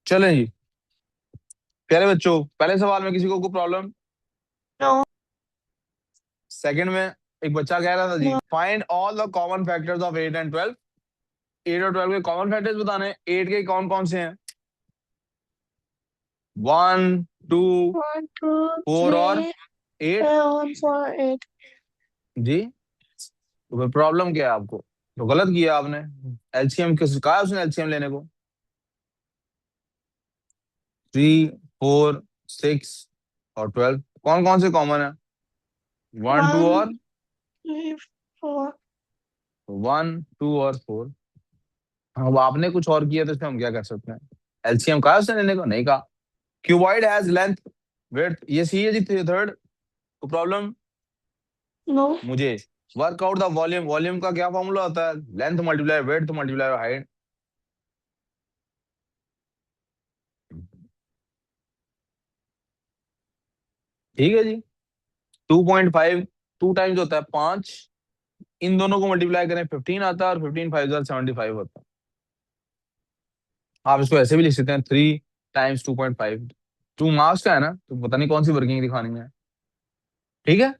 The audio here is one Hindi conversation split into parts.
चलें जी। प्यारे बच्चों, पहले सवाल में किसी को प्रॉब्लम? No, सेकंड में एक बच्चा कह रहा था जी, no. Find all the common factors of 8 and 12। 8 और 12 के कॉमन फैक्टर्स बताने हैं। 8 के कौन कौन से हैं? 1, 2, 1, 2, 4 और 3, 8। 7, 4, 8. जी, तो प्रॉब्लम क्या है आपको? तो गलत किया आपने। एलसीएम किस कहा है उसने एलसीएम लेने को? 3, 4, 6 और 12 कौन कौन से कॉमन है? 1, 2 1, और 3, 4. 1, 2 और 4। अब आपने कुछ और किया तो इसमें हम क्या कर सकते हैं? एलसीएम कहा उसने लेने को? नहीं कहा। क्यूबॉइड हैज लेंथ विड्थ, ये सी है जी। थर्ड को प्रॉब्लम No. मुझे। Work out the volume, volume का क्या फॉर्मूला होता है? Length multiply width multiply height. ठीक है जी। 2.5 टू टाइम्स होता है 5। इन दोनों को मल्टीप्लाई करें 15 आता है, और 15 5 75 होता है। आप इसको ऐसे भी लिख सकते हैं 3 टाइम्स 2.5। टू मार्क्स का है ना, तो पता नहीं कौन सी वर्किंग दिखानी है। ठीक है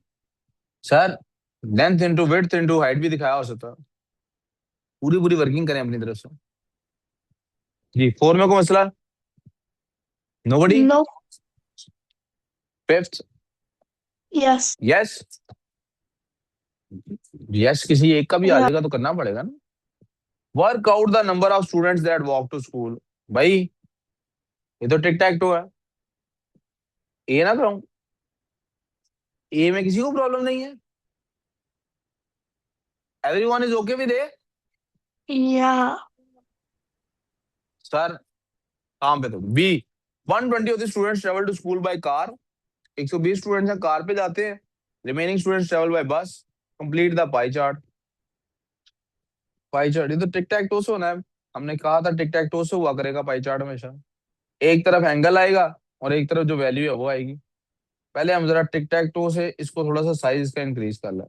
sir. Length into width into height भी दिखाया हो सकता है। पूरी पूरी वर्किंग करें अपनी तरफ से। जी, 4 में कोई मसला? Nobody? No. Fifth? Yes. Yes. Yes किसी एक का भी आ Yeah. जाएगा तो करना पड़ेगा ना। Work out the number of students that walk to school. भाई ये तो टिक टैक टू है। ए ना कराऊं? ए में किसी को प्रॉब्लम नहीं है? Everyone is okay with A? Yeah. Sir काम पे तो B. 120 of the students travel to school by car. 120 students हैं कार पे जाते हैं। Remaining students travel by bus. Complete the pie chart. Pie chart ये तो टिक टैक टो से होना है। हमने कहा था टिक टैक टो से हुआ करेगा पाई चार्ट हमेशा। एक तरफ एंगल आएगा और एक तरफ जो वैल्यू है वो आएगी। पहले हम जरा टिक टैक टो से इसको थोड़ा सा साइज इसका इंक्रीज कर लें।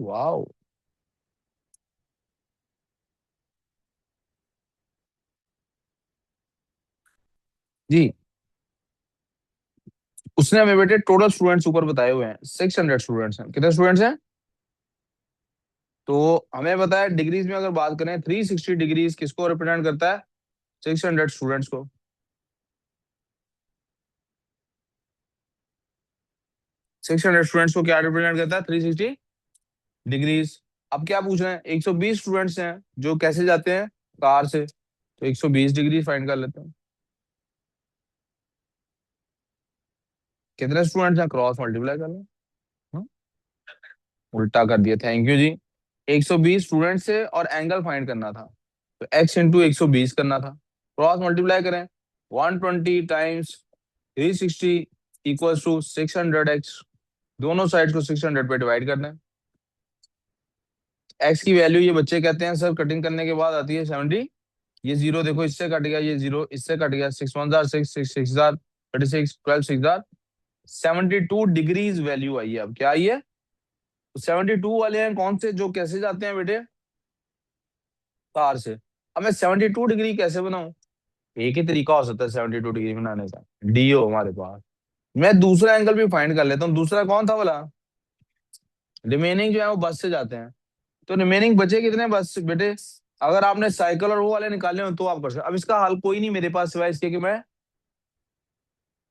वाओ। जी, उसने हमें बेटे टोटल स्टूडेंट्स ऊपर बताए हुए हैं, 600 स्टूडेंट्स हैं। कितने स्टूडेंट्स हैं? तो हमें बताया डिग्रीज में अगर बात करें 360 डिग्रीज किसको रिप्रेजेंट करता है? 600 स्टूडेंट्स को। 600 स्टूडेंट्स को क्या रिप्रेजेंट करता है? 360 डिग्रीज। अब क्या पूछ रहे हैं? 120 स्टूडेंट्स हैं जो कैसे जाते हैं? कार से। तो 120 डिग्री फाइंड कर लेते हैं। कितने स्टूडेंट्स हैं? क्रॉस मल्टीप्लाई कर लें। हाँ? उल्टा कर दिया, थैंक यू जी। 120 स्टूडेंट से और एंगल फाइंड करना था, तो x इंटू 120 करना था। क्रॉस मल्टीप्लाई करें। 120 टाइम्स 360 इक्वल्स टू 600x। दोनों साइड को 600 पे डिवाइड करना है। x की वैल्यू ये बच्चे कहते हैं सर कटिंग करने के बाद आती है 70। ये जीरो देखो इससे कट गया, ये जीरो इससे कट गया। 6 1 जार 6 6 6 जार 36 12 6 जार 72 डिग्रीज वैल्यू आई है। अब क्या आई है? 72 वाले हैं कौन से जो कैसे जाते हैं बेटे? कार से। अब मैं 72 डिग्री कैसे बनाऊं? एक ही तरीका हो सकता है 72 डिग्री बनाने का। डी हो हमारे पास। मैं दूसरा एंगल भी फाइंड कर लेता हूँ। दूसरा कौन था बोला? रिमेनिंग जो है वो बस से जाते हैं। तो रिमेनिंग बचे कितने बस से बेटे? अगर आपने साइकिल और वो वाले निकाले हो तो आप कर सकते। अब इसका हल कोई नहीं मेरे पास सिवाय इसके कि मैं,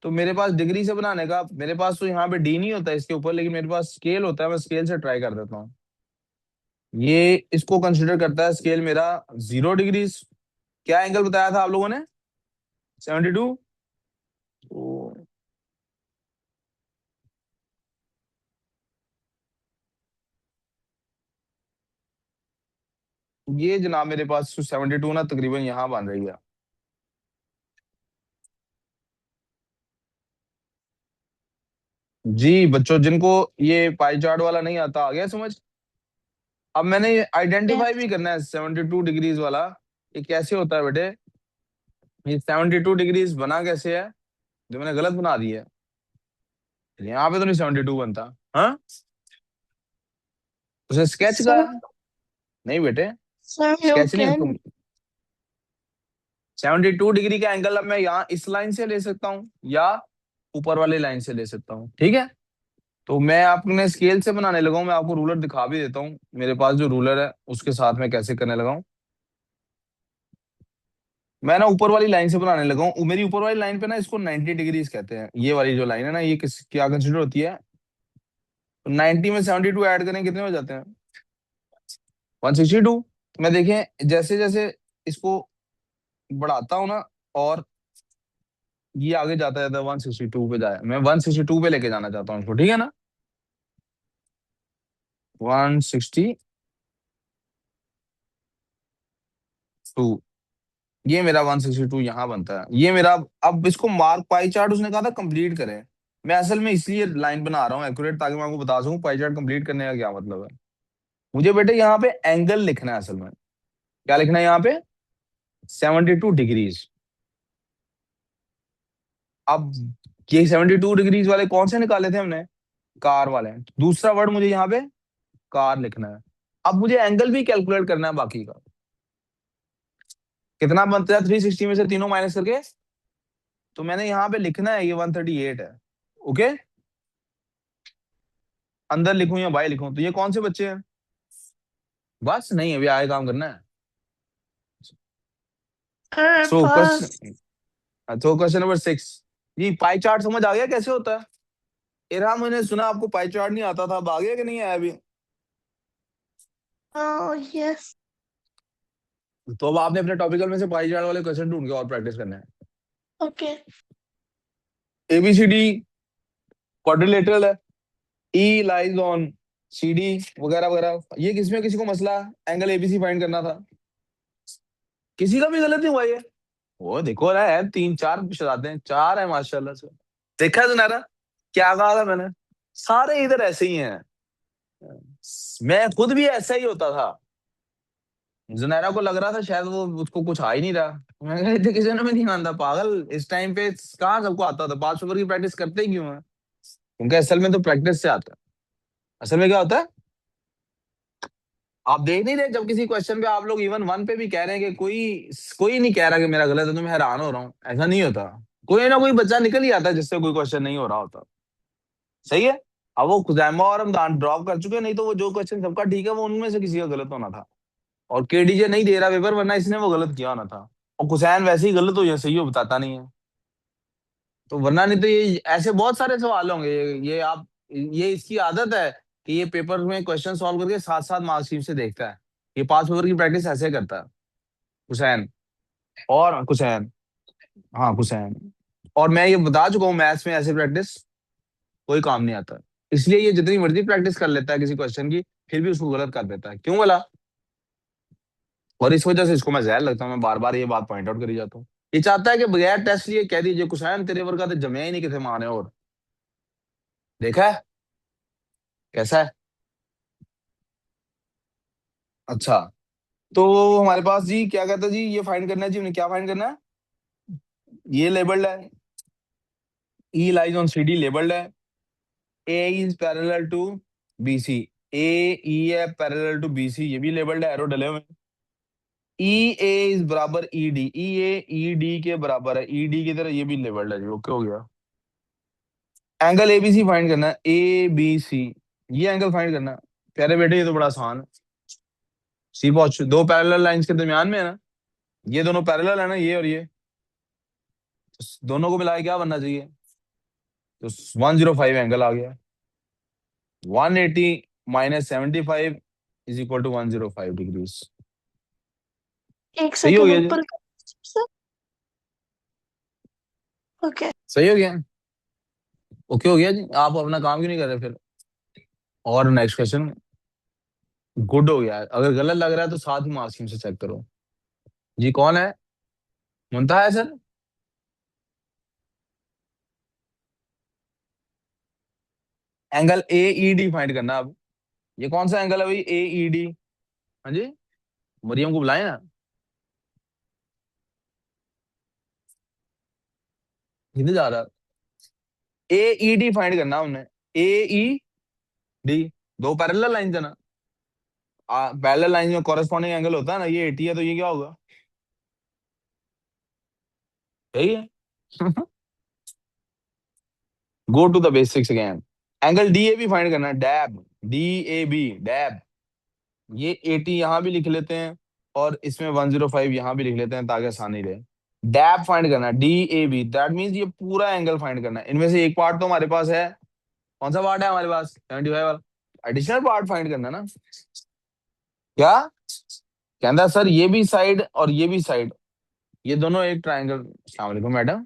तो मेरे पास डिग्री से बनाने का, मेरे पास तो यहाँ पे डी नहीं होता इसके ऊपर, लेकिन मेरे पास स्केल होता है। मैं स्केल से ट्राई कर देता हूँ। ये इसको कंसिडर करता है स्केल मेरा 0 डिग्रीज। क्या एंगल बताया था आप लोगों ने? 72। तो ये जनाब मेरे पास 72 ना तकरीबन यहाँ बन रही है। जी बच्चों, जिनको ये पाई चार्ट वाला नहीं आता, आ गया समझ? अब मैंने आइडेंटिफाई Yes. भी करना है 72 डिग्रीज वाला। ये कैसे होता है बेटे? ये 72 डिग्रीज बना कैसे है जो मैंने गलत बना दी है? यहाँ पे तो नहीं 72 बनता। हाँ, उसे स्केच का Sir, है। नहीं बेटे, sir, you स्केच नहीं can. उसको। 72 डिग्री का एंगल अब मैं यहाँ इस लाइन से ले सकता हूँ या ऊपर वाली लाइन से ले सकता हूँ, ठीक है। तो मैं अपने स्केल से बनाने लगा हूँ, मैं आपको रूलर दिखा भी देता हूँ, मेरे पास जो रूलर है उसके साथ मैं कैसे करने लगा हूँ। मैं ना ऊपर वाली लाइन से बनाने लगा हूँ, मेरी ऊपर वाली लाइन पे ना इसको 90 डिग्रीज कहते हैं, ये वाली जो लाइन है ना ये किस क्या कंसिडर होती है, तो 90 में 72 ऐड करें कितने हो जाते हैं, 162। मैं देखें जैसे जैसे इसको बढ़ाता हूँ ना और ये आगे जाता है तो 162 पे जाए, मैं 162 पे लेके जाना चाहता हूँ इसको, ठीक है ना। 162, ये मेरा 162 यहाँ बनता है, ये मेरा। अब इसको मार्क पाई चार्ट उसने कहा था कंप्लीट करें, मैं असल में इसलिए लाइन बना रहा हूँ एक्यूरेट, ताकि मैं आपको बता सकूं पाई चार्ट कंप्लीट करने का क्या मतलब है। मुझे बेटे यहाँ पे एंगल लिखना है असल में, क्या लिखना है यहाँ पे, 72 डिग्रीज। अब ये 72 डिग्रीज वाले कौन से निकाले थे हमने, कार वाले। दूसरा वर्ड मुझे यहाँ पे कार लिखना है। अब मुझे एंगल भी कैलकुलेट करना है बाकी का, कितना बनता है 360 में से तीनों माइनस करके, तो मैंने यहाँ पे लिखना है ये 138 है, ओके। अंदर लिखूं या बाहर लिखूं, तो ये कौन से बच्चे हैं, बस नहीं अभी आगे काम करना है। सो Plus. क्वेश्चन, तो क्वेश्चन नंबर 6, ये पाई चार्ट समझ आ गया कैसे होता है। इरहाम मैंने सुना आपको पाई चार्ट नहीं आता था, अब आ गया कि नहीं आया अभी। Oh, yes. तो अब आपने अपने टॉपिकल में से पाई चार्ट वाले क्वेश्चन ढूंढ के और प्रैक्टिस करना है। Okay. एबीसीडी क्वाड्रिलेटरल है, E lies on C D वगैरह वगैरह, ये किसमें किसी को मसला, एंगल एबीसी फाइंड करना था, किसी का भी गलत नहीं हुआ ये। वो देखो ना है, तीन चार शरारते हैं, चार है माशाल्लाह से। देखा सुनारा, क्या कहा था मैंने, सारे इधर ऐसे ही हैं, मैं खुद भी ऐसा ही होता था। जुनैरा को लग रहा था शायद वो उसको कुछ आ ही नहीं रहा, मैं कहा इतने किसी ने में नहीं आंदा पागल, इस टाइम पे कहाँ सबको आता था, 5 ओवर की प्रैक्टिस करते ही क्यों है, क्योंकि असल में तो प्रैक्टिस से आता है। असल में क्या होता है, आप देख नहीं रहे जब किसी क्वेश्चन पे आप लोग इवन वन पे भी कह रहे हैं कि कोई कोई नहीं कह रहा कि मेरा गलत है, तो मैं हैरान हो रहा हूँ, ऐसा नहीं होता। कोई ना कोई बच्चा निकल ही आता है जिससे कोई क्वेश्चन नहीं हो रहा होता, सही है। अब वो खुजैमा और हम ड्रॉप कर चुके हैं, नहीं तो वो जो क्वेश्चन सबका ठीक है वो उनमें से किसी का गलत होना था, और केडीजे नहीं दे रहा पेपर वरना इसने वो गलत किया होना था, और कुसैन वैसे ही गलत हो या सही हो बताता नहीं है, तो वरना नहीं तो ये ऐसे बहुत सारे सवाल होंगे, ये आप, ये इसकी आदत है कि ये पेपर में क्वेश्चन सॉल्व करके साथ साथ मार्कशीट से देखता है, ये पास पेपर की प्रैक्टिस ऐसे करता है हुसैन, और हुसैन, हाँ हुसैन। और मैं ये बता चुका हूँ मैथ्स में ऐसे प्रैक्टिस कोई काम नहीं आता, इसलिए ये जितनी मर्जी प्रैक्टिस कर लेता है किसी क्वेश्चन की, फिर भी उसको गलत कर देता है, क्यों बोला। और इस वजह से इसको मैं जहर लगता हूँ, मैं बार बार ये बात पॉइंट आउट करी जाता हूँ। ये चाहता है कि बगैर टेस्ट लिए कह दीजिए कुसैन तेरे वर्गा तो जमे ही नहीं किथे माने, और देखा है कैसा है। अच्छा, तो हमारे पास जी क्या कहता है जी, ये फाइंड करना है जी, उन्हें क्या फाइंड करना है, ये लेबल्ड है, E lies on C D labelled है, A is parallel to B C, A E है पैरेलल टू बी सी, ये भी लेबल्ड है, एरो डले हुए हैं। ई ए इज बराबर ई डी, ई ए ई डी के बराबर है, ई डी की तरह ये भी लेबल्ड है जी, ओके हो गया। एंगल एबीसी फाइंड करना है, ए बी सी, ये एंगल फाइंड करना है। प्यारे बेटे ये तो बड़ा आसान है, सी पहुंच दो पैरेलल लाइंस के दरमियान में है ना, ये दोनों पैरेलल है ना, ये और ये, तो दोनों को मिलाके क्या बनना चाहिए, तो 105 एंगल आ गया, 180 minus 75 is equal to 105 degrees. एक सही हो सेकंड गया जी, ऊपर से. Okay. सही हो गया, ओके हो गया जी, आप अपना काम क्यों नहीं कर रहे फिर। और नेक्स्ट क्वेश्चन, गुड हो गया, अगर गलत लग रहा है तो साथ ही मार्क्स से चेक करो। जी कौन है, मुंतहा है sir, angle A E D find करना अब, ये कौन सा एंगल है भाई, ए ई डी, हाँ जी, मरियम को बुलाए ना, किधर जा रहा, ए ई डी फाइंड करना हमने, ए ई डी, दो पैरेलल लाइन है ना, पैरेलल लाइन में कॉरेस्पॉन्डिंग एंगल होता है ना, ये 80 है तो ये क्या होगा, यही है। Go to the basics again. Angle D A B find करना है, DAB, D A B, DAB. ये 80 यहाँ भी लिख लेते हैं और इसमें 105 यहाँ भी लिख लेते हैं ताकि आसानी रहे। डैब फाइंड करना है, D A B, that means ये पूरा एंगल फाइंड करना है। इनमें से एक पार्ट तो हमारे पास है। कौन सा पार्ट है हमारे पास? 75 वाला। एडिशनल पार्ट फाइंड करना है ना। क्या कहता सर, ये भी साइड और ये भी साइड, ये दोनों एक ट्रायंगल। अस्सलाम वालेकुम मैडम,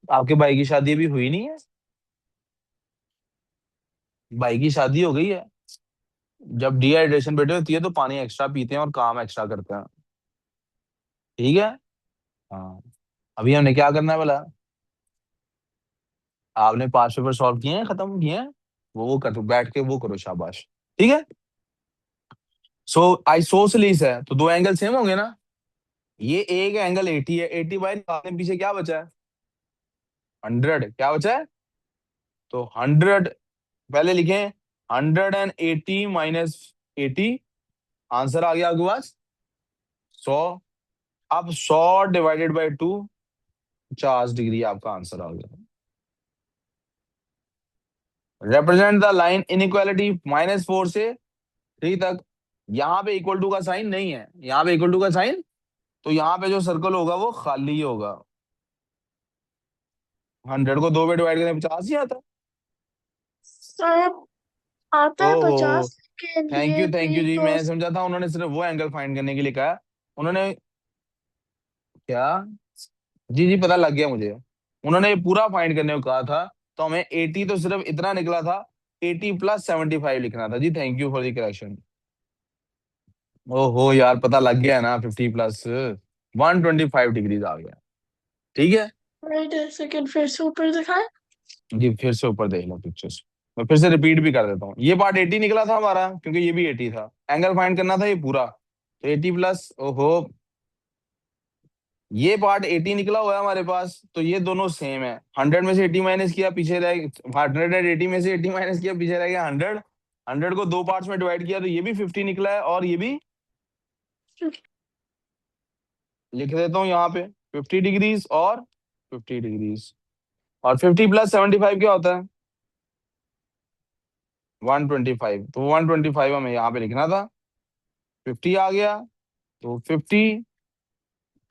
आपके भाई की शादी अभी हुई नहीं है? भाई की शादी हो गई है। जब डिहाइड्रेशन बेटे होती है तो पानी एक्स्ट्रा पीते हैं और काम एक्स्ट्रा करते हैं। ठीक है। हाँ। अभी हमने क्या करना है भला? आपने 5 पेपर सॉल्व किए हैं, खत्म किए हैं? वो करो, बैठ के वो करो, शाबाश। ठीक है। सो आइसोसेलेस है तो दो एंगल सेम होंगे ना। ये एक एंगल 80 है, 80 बाई आपने पीछे क्या बचा है? 100। क्या बचा है? तो 100 पहले लिखें, 180 माइनस 80, आंसर आ गया आपके पास 100। अब 100 डिवाइडेड बाई 2, 50 डिग्री आपका आंसर आ गया। रिप्रेजेंट द लाइन इनइक्वालिटी -4 से 3 तक। यहाँ पे इक्वल टू का साइन नहीं है, यहाँ पे इक्वल टू का साइन, तो यहाँ पे जो सर्कल होगा वो खाली ही होगा। 100 को 2 पे डिवाइड करें 50 ही आता है। सर आता है ओहो, 50, लेकिन थैंक ये यू थैंक यू भी जी, तो। मैं समझा था उन्होंने सिर्फ वो एंगल फाइंड करने के लिए कहा। उन्होंने क्या? जी जी, पता लग गया मुझे। उन्होंने पूरा फाइंड करने को कहा था, तो हमें 80 तो सिर्फ इतना निकला था, 80 प्लस 75 लिखना था। जी thank you for the correction. ओहो यार, पता लग गया है ना, 50 प्लस 125 डिग्रीज आ गया। ठीक है। वेट अ सेकंड, फिर से ऊपर दिखाएं। जी फिर से ऊपर देख लो पिक्चर्स। मैं फिर से रिपीट भी कर देता हूँ, ये पार्ट 80 निकला था हमारा क्योंकि ये भी 80 था, एंगल फाइंड करना था ये पूरा, तो 80 प्लस, ओहो, ये पार्ट 80 निकला हुआ है हमारे पास, तो ये दोनों सेम है। 100 में से 80 माइनस किया, पीछे रह 180 में से 80 माइनस किया, पीछे रह गया 100। 100 को दो पार्ट्स में डिवाइड किया तो ये भी 50 निकला है, और ये भी लिख देता हूँ यहाँ पे, 50 डिग्रीज और 50 डिग्रीज। और 50 प्लस 75 क्या होता है? 125। तो 125 हमें यहाँ पे लिखना था, 50 आ गया, तो 50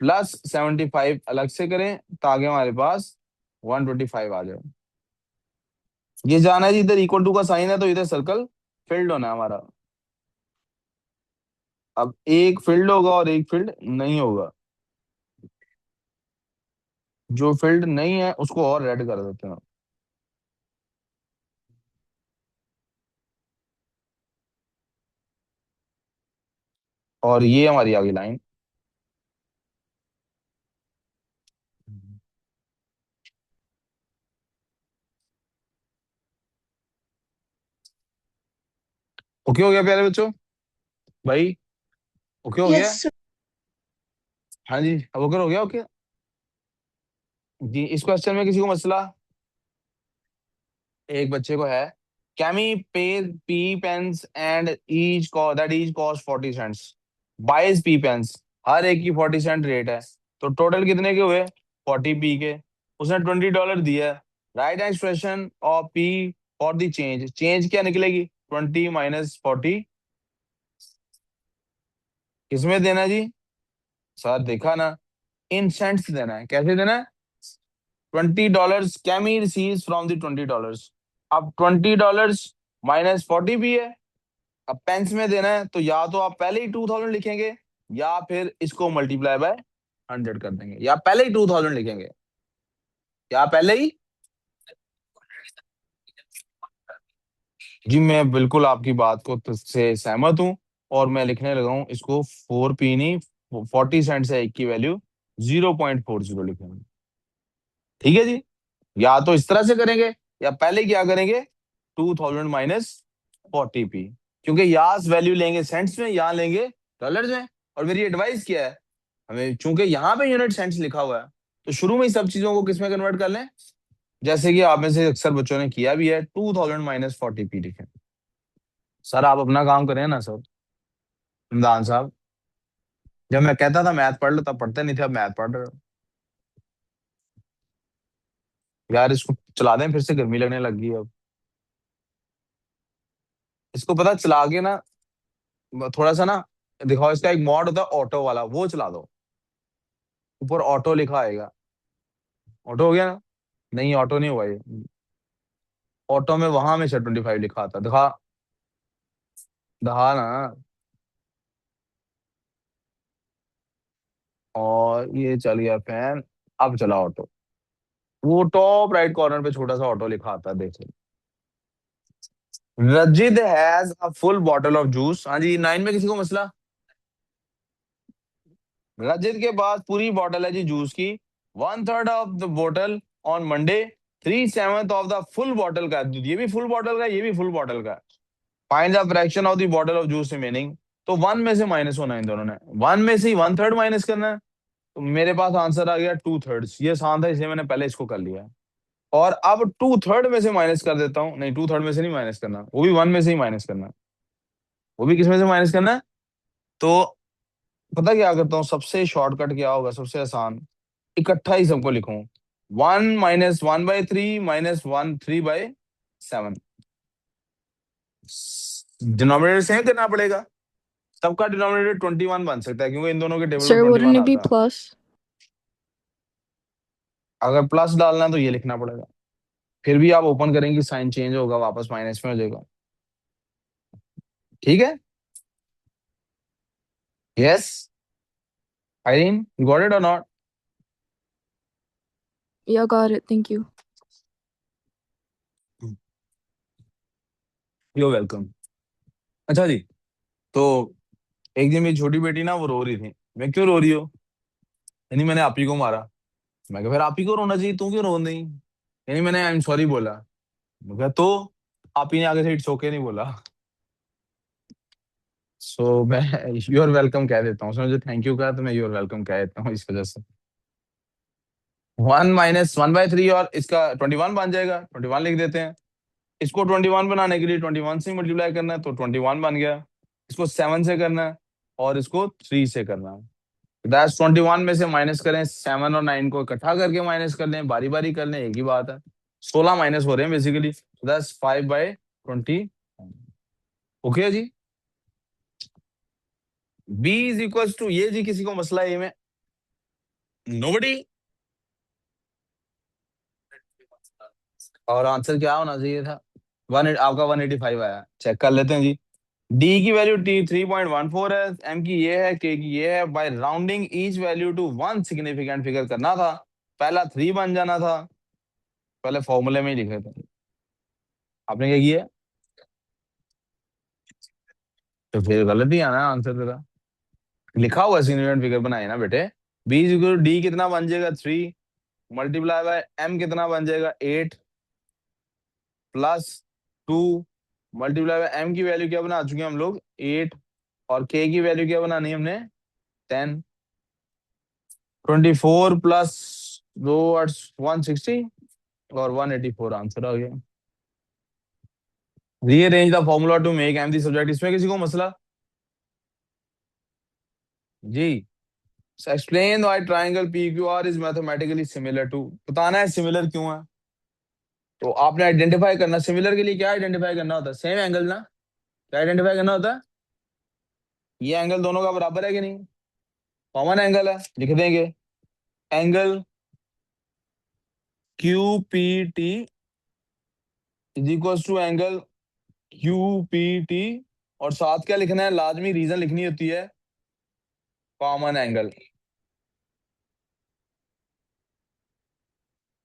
प्लस 75 अलग से करें ताकि हमारे पास 125 आ जाए। ये जाना है जी, इधर इक्वल टू का साइन है तो इधर सर्कल फिल्ड होना है हमारा। अब एक फील्ड होगा और एक फील्ड नहीं होगा। जो फील्ड नहीं है उसको और रेड कर देते हैं। और ये हमारी आगे लाइन। ओके हो गया प्यारे बच्चों? भाई, ओके हो यस गया? हाँ जी, अब ओके हो गया, ओके। जी, इस क्वेश्चन में किसी को मसला? एक बच्चे को है, Cammy pay P pence and each cost 40 cents, 22 P pence, हर एक की 40 सेंट रेट है, तो टोटल कितने के हुए? 40 पी के। उसने $20 दिया है। Right expression of P for the change, change क्या निकलेगी? 20 - 40। किसमें देना है जी? सर देखा ना, इन सेंट्स देना है। कैसे देना है? $20 कैमी रिसीव्स फ्रॉम द $20। अब $20 -40 भी है। अब पेंस में देना है तो या तो आप पहले ही 2000 लिखेंगे, या फिर इसको मल्टीप्लाई बाय 100 कर देंगे, या पहले ही 2000 लिखेंगे, या पहले ही। जी मैं बिल्कुल आपकी बात को से सहमत हूँ, और मैं लिखने लगा हूँ इसको 4 पी नहीं, 40 सेंट से एक की वैल्यू 0.40 लिखेंगे। ठीक है जी। या तो इस तरह से करेंगे, या पहले क्या करेंगे, 2000 - 40 पी, क्योंकि यहाँ वैल्यू लेंगे सेंट्स में, यहाँ लेंगे डॉलर्स में। और मेरी एडवाइस क्या है, हमें चूंकि यहाँ पे यूनिट सेंट्स लिखा हुआ है, तो शुरू में ही सब चीजों को किसमें कन्वर्ट कर लें, जैसे कि आप में से अक्सर बच्चों ने किया भी है, 2000 - 40 पी लिखें। सर आप अपना काम करें ना सर, इमरान साहब। जब मैं कहता था मैथ पढ़ लो तब पढ़ते नहीं थे, अब मैथ पढ़ रहे हो। यार इसको चला दें फिर से, गर्मी लगने लग गई अब। इसको पता चला के ना, थोड़ा सा ना दिखाओ, इसका एक मॉड होता है ऑटो वाला, वो चला दो। ऊपर ऑटो लिखा आएगा। ऑटो हो गया ना? नहीं ऑटो नहीं हुआ ये। ऑटो में वहां में 25 लिखा था, दिखा। दिखा ना। और ये चल गया फैन। अब चला ऑटो। वो टॉप राइट कॉर्नर पे छोटा सा ऑटो लिखा आता है, देख लो। Rajit has a full bottle of juice. हाँ जी, 9 में किसी को मसला? रजित के पास पूरी बॉटल है जी जूस की। 1/3 of the bottle on Monday. 3/7 of the full bottle का, ये भी फुल बॉटल का, ये भी फुल बॉटल का। Find the fraction of the bottle of juice remaining. तो 1 में से माइनस होना है इन दोनों ने। 1 में से ही 1/3 माइनस करना है। तो मेरे पास आंसर आ गया 2/3। ये आसान था, इसलिए मैंने पहले इसको कर लिया। और अब 2/3 में से माइनस कर देता हूँ। नहीं, 2/3 में से नहीं माइनस करना, वो भी 1 में से ही माइनस करना है। वो भी किस में से माइनस करना है? तो पता क्या करता हूँ, सबसे शॉर्टकट क्या होगा, सबसे आसान, इकट्ठा ही सबको लिखूं। 1 - 1/3 -1 3/7। डिनोमिनेटर सेम करना पड़ेगा। सबका डिनोमिनेटर 21 बन सकता है, क्योंकि इन दोनों के टेबल में Sir, wouldn't 21 it be आता है। plus? अगर प्लस डालना है तो ये लिखना पड़ेगा। फिर भी आप ओपन करेंगे, साइन चेंज होगा, वापस माइनस में हो जाएगा। ठीक है। Yes. Irene, you got it और not? Yeah, got it. Thank you. You welcome. अच्छा जी। तो एक दिन मेरी छोटी बेटी ना, वो रो रही थी। मैं, क्यों रो रही हो? यानी मैंने आप ही को मारा। मैं कहा फिर आप ही को रोना चाहिए, तू क्यों रो नहीं? यानी मैंने आई एम सॉरी बोला। मैं कहा तो आप ही ने आगे से इट्स ओके नहीं बोला। सो मैं यू आर वेलकम कह देता हूँ। उसने मुझे थैंक यू कहा, तो मैं यू आर वेलकम कह देता हूँ इस वजह से। 1 - 1/3 और इसका 21 बन जाएगा, 21 लिख देते हैं। इसको 21 बनाने के लिए 21 से मल्टीप्लाई करना है, तो 21 बन गया। इसको 7 से करना है, और इसको 3 से करना है। दैट्स 21 में से माइनस करें, 7 और 9 को इकट्ठा करके माइनस कर लें, बारी बारी कर लें, एक ही बात है। 16 माइनस हो रहे हैं बेसिकली। दैट्स 5/20। ओके जी। बी इज इक्वल टू ये जी, किसी को मसला है ये में? नोबडी। और आंसर क्या होना चाहिए था? आपका 185 आया, चेक कर लेते हैं जी। डी की वैल्यू टी 3.14 है, एम की ये है, के की ये है। By rounding each value to one significant figure करना था। पहला 3 बन जाना था। पहले फॉर्मूले में ही लिखे थे। आपने क्या किया? तो फिर गलत ही आना आंसर तेरा। लिखा हुआ सिग्निफिकेंट फिगर बनाए ना बेटे। बी इज इक्वल डी कितना बन जाएगा 3, मल्टीप्लाई बाय एम कितना बन जाएगा 8, +2, मल्टीप्लाई बाय एम की वैल्यू क्या बना चुके हैं हम लोग 8, और के की वैल्यू क्या बनानी है हमने 10। 24 प्लस 160 और 184 आंसर आ गया। Rearrange the formula to make M the subject. इसमें किसी को मसला? जी। Explain why triangle P Q R is mathematically similar to. बताना है सिमिलर क्यों है। तो आपने आइडेंटिफाई करना, सिमिलर के लिए क्या आइडेंटिफाई करना होता है? सेम एंगल ना। क्या आइडेंटिफाई करना होता है? ये एंगल दोनों का बराबर है कि नहीं? कॉमन एंगल है, लिख देंगे। Angle Q P T is equal to angle Q P T. और साथ क्या लिखना है? लाजमी रीजन लिखनी होती है, कॉमन एंगल।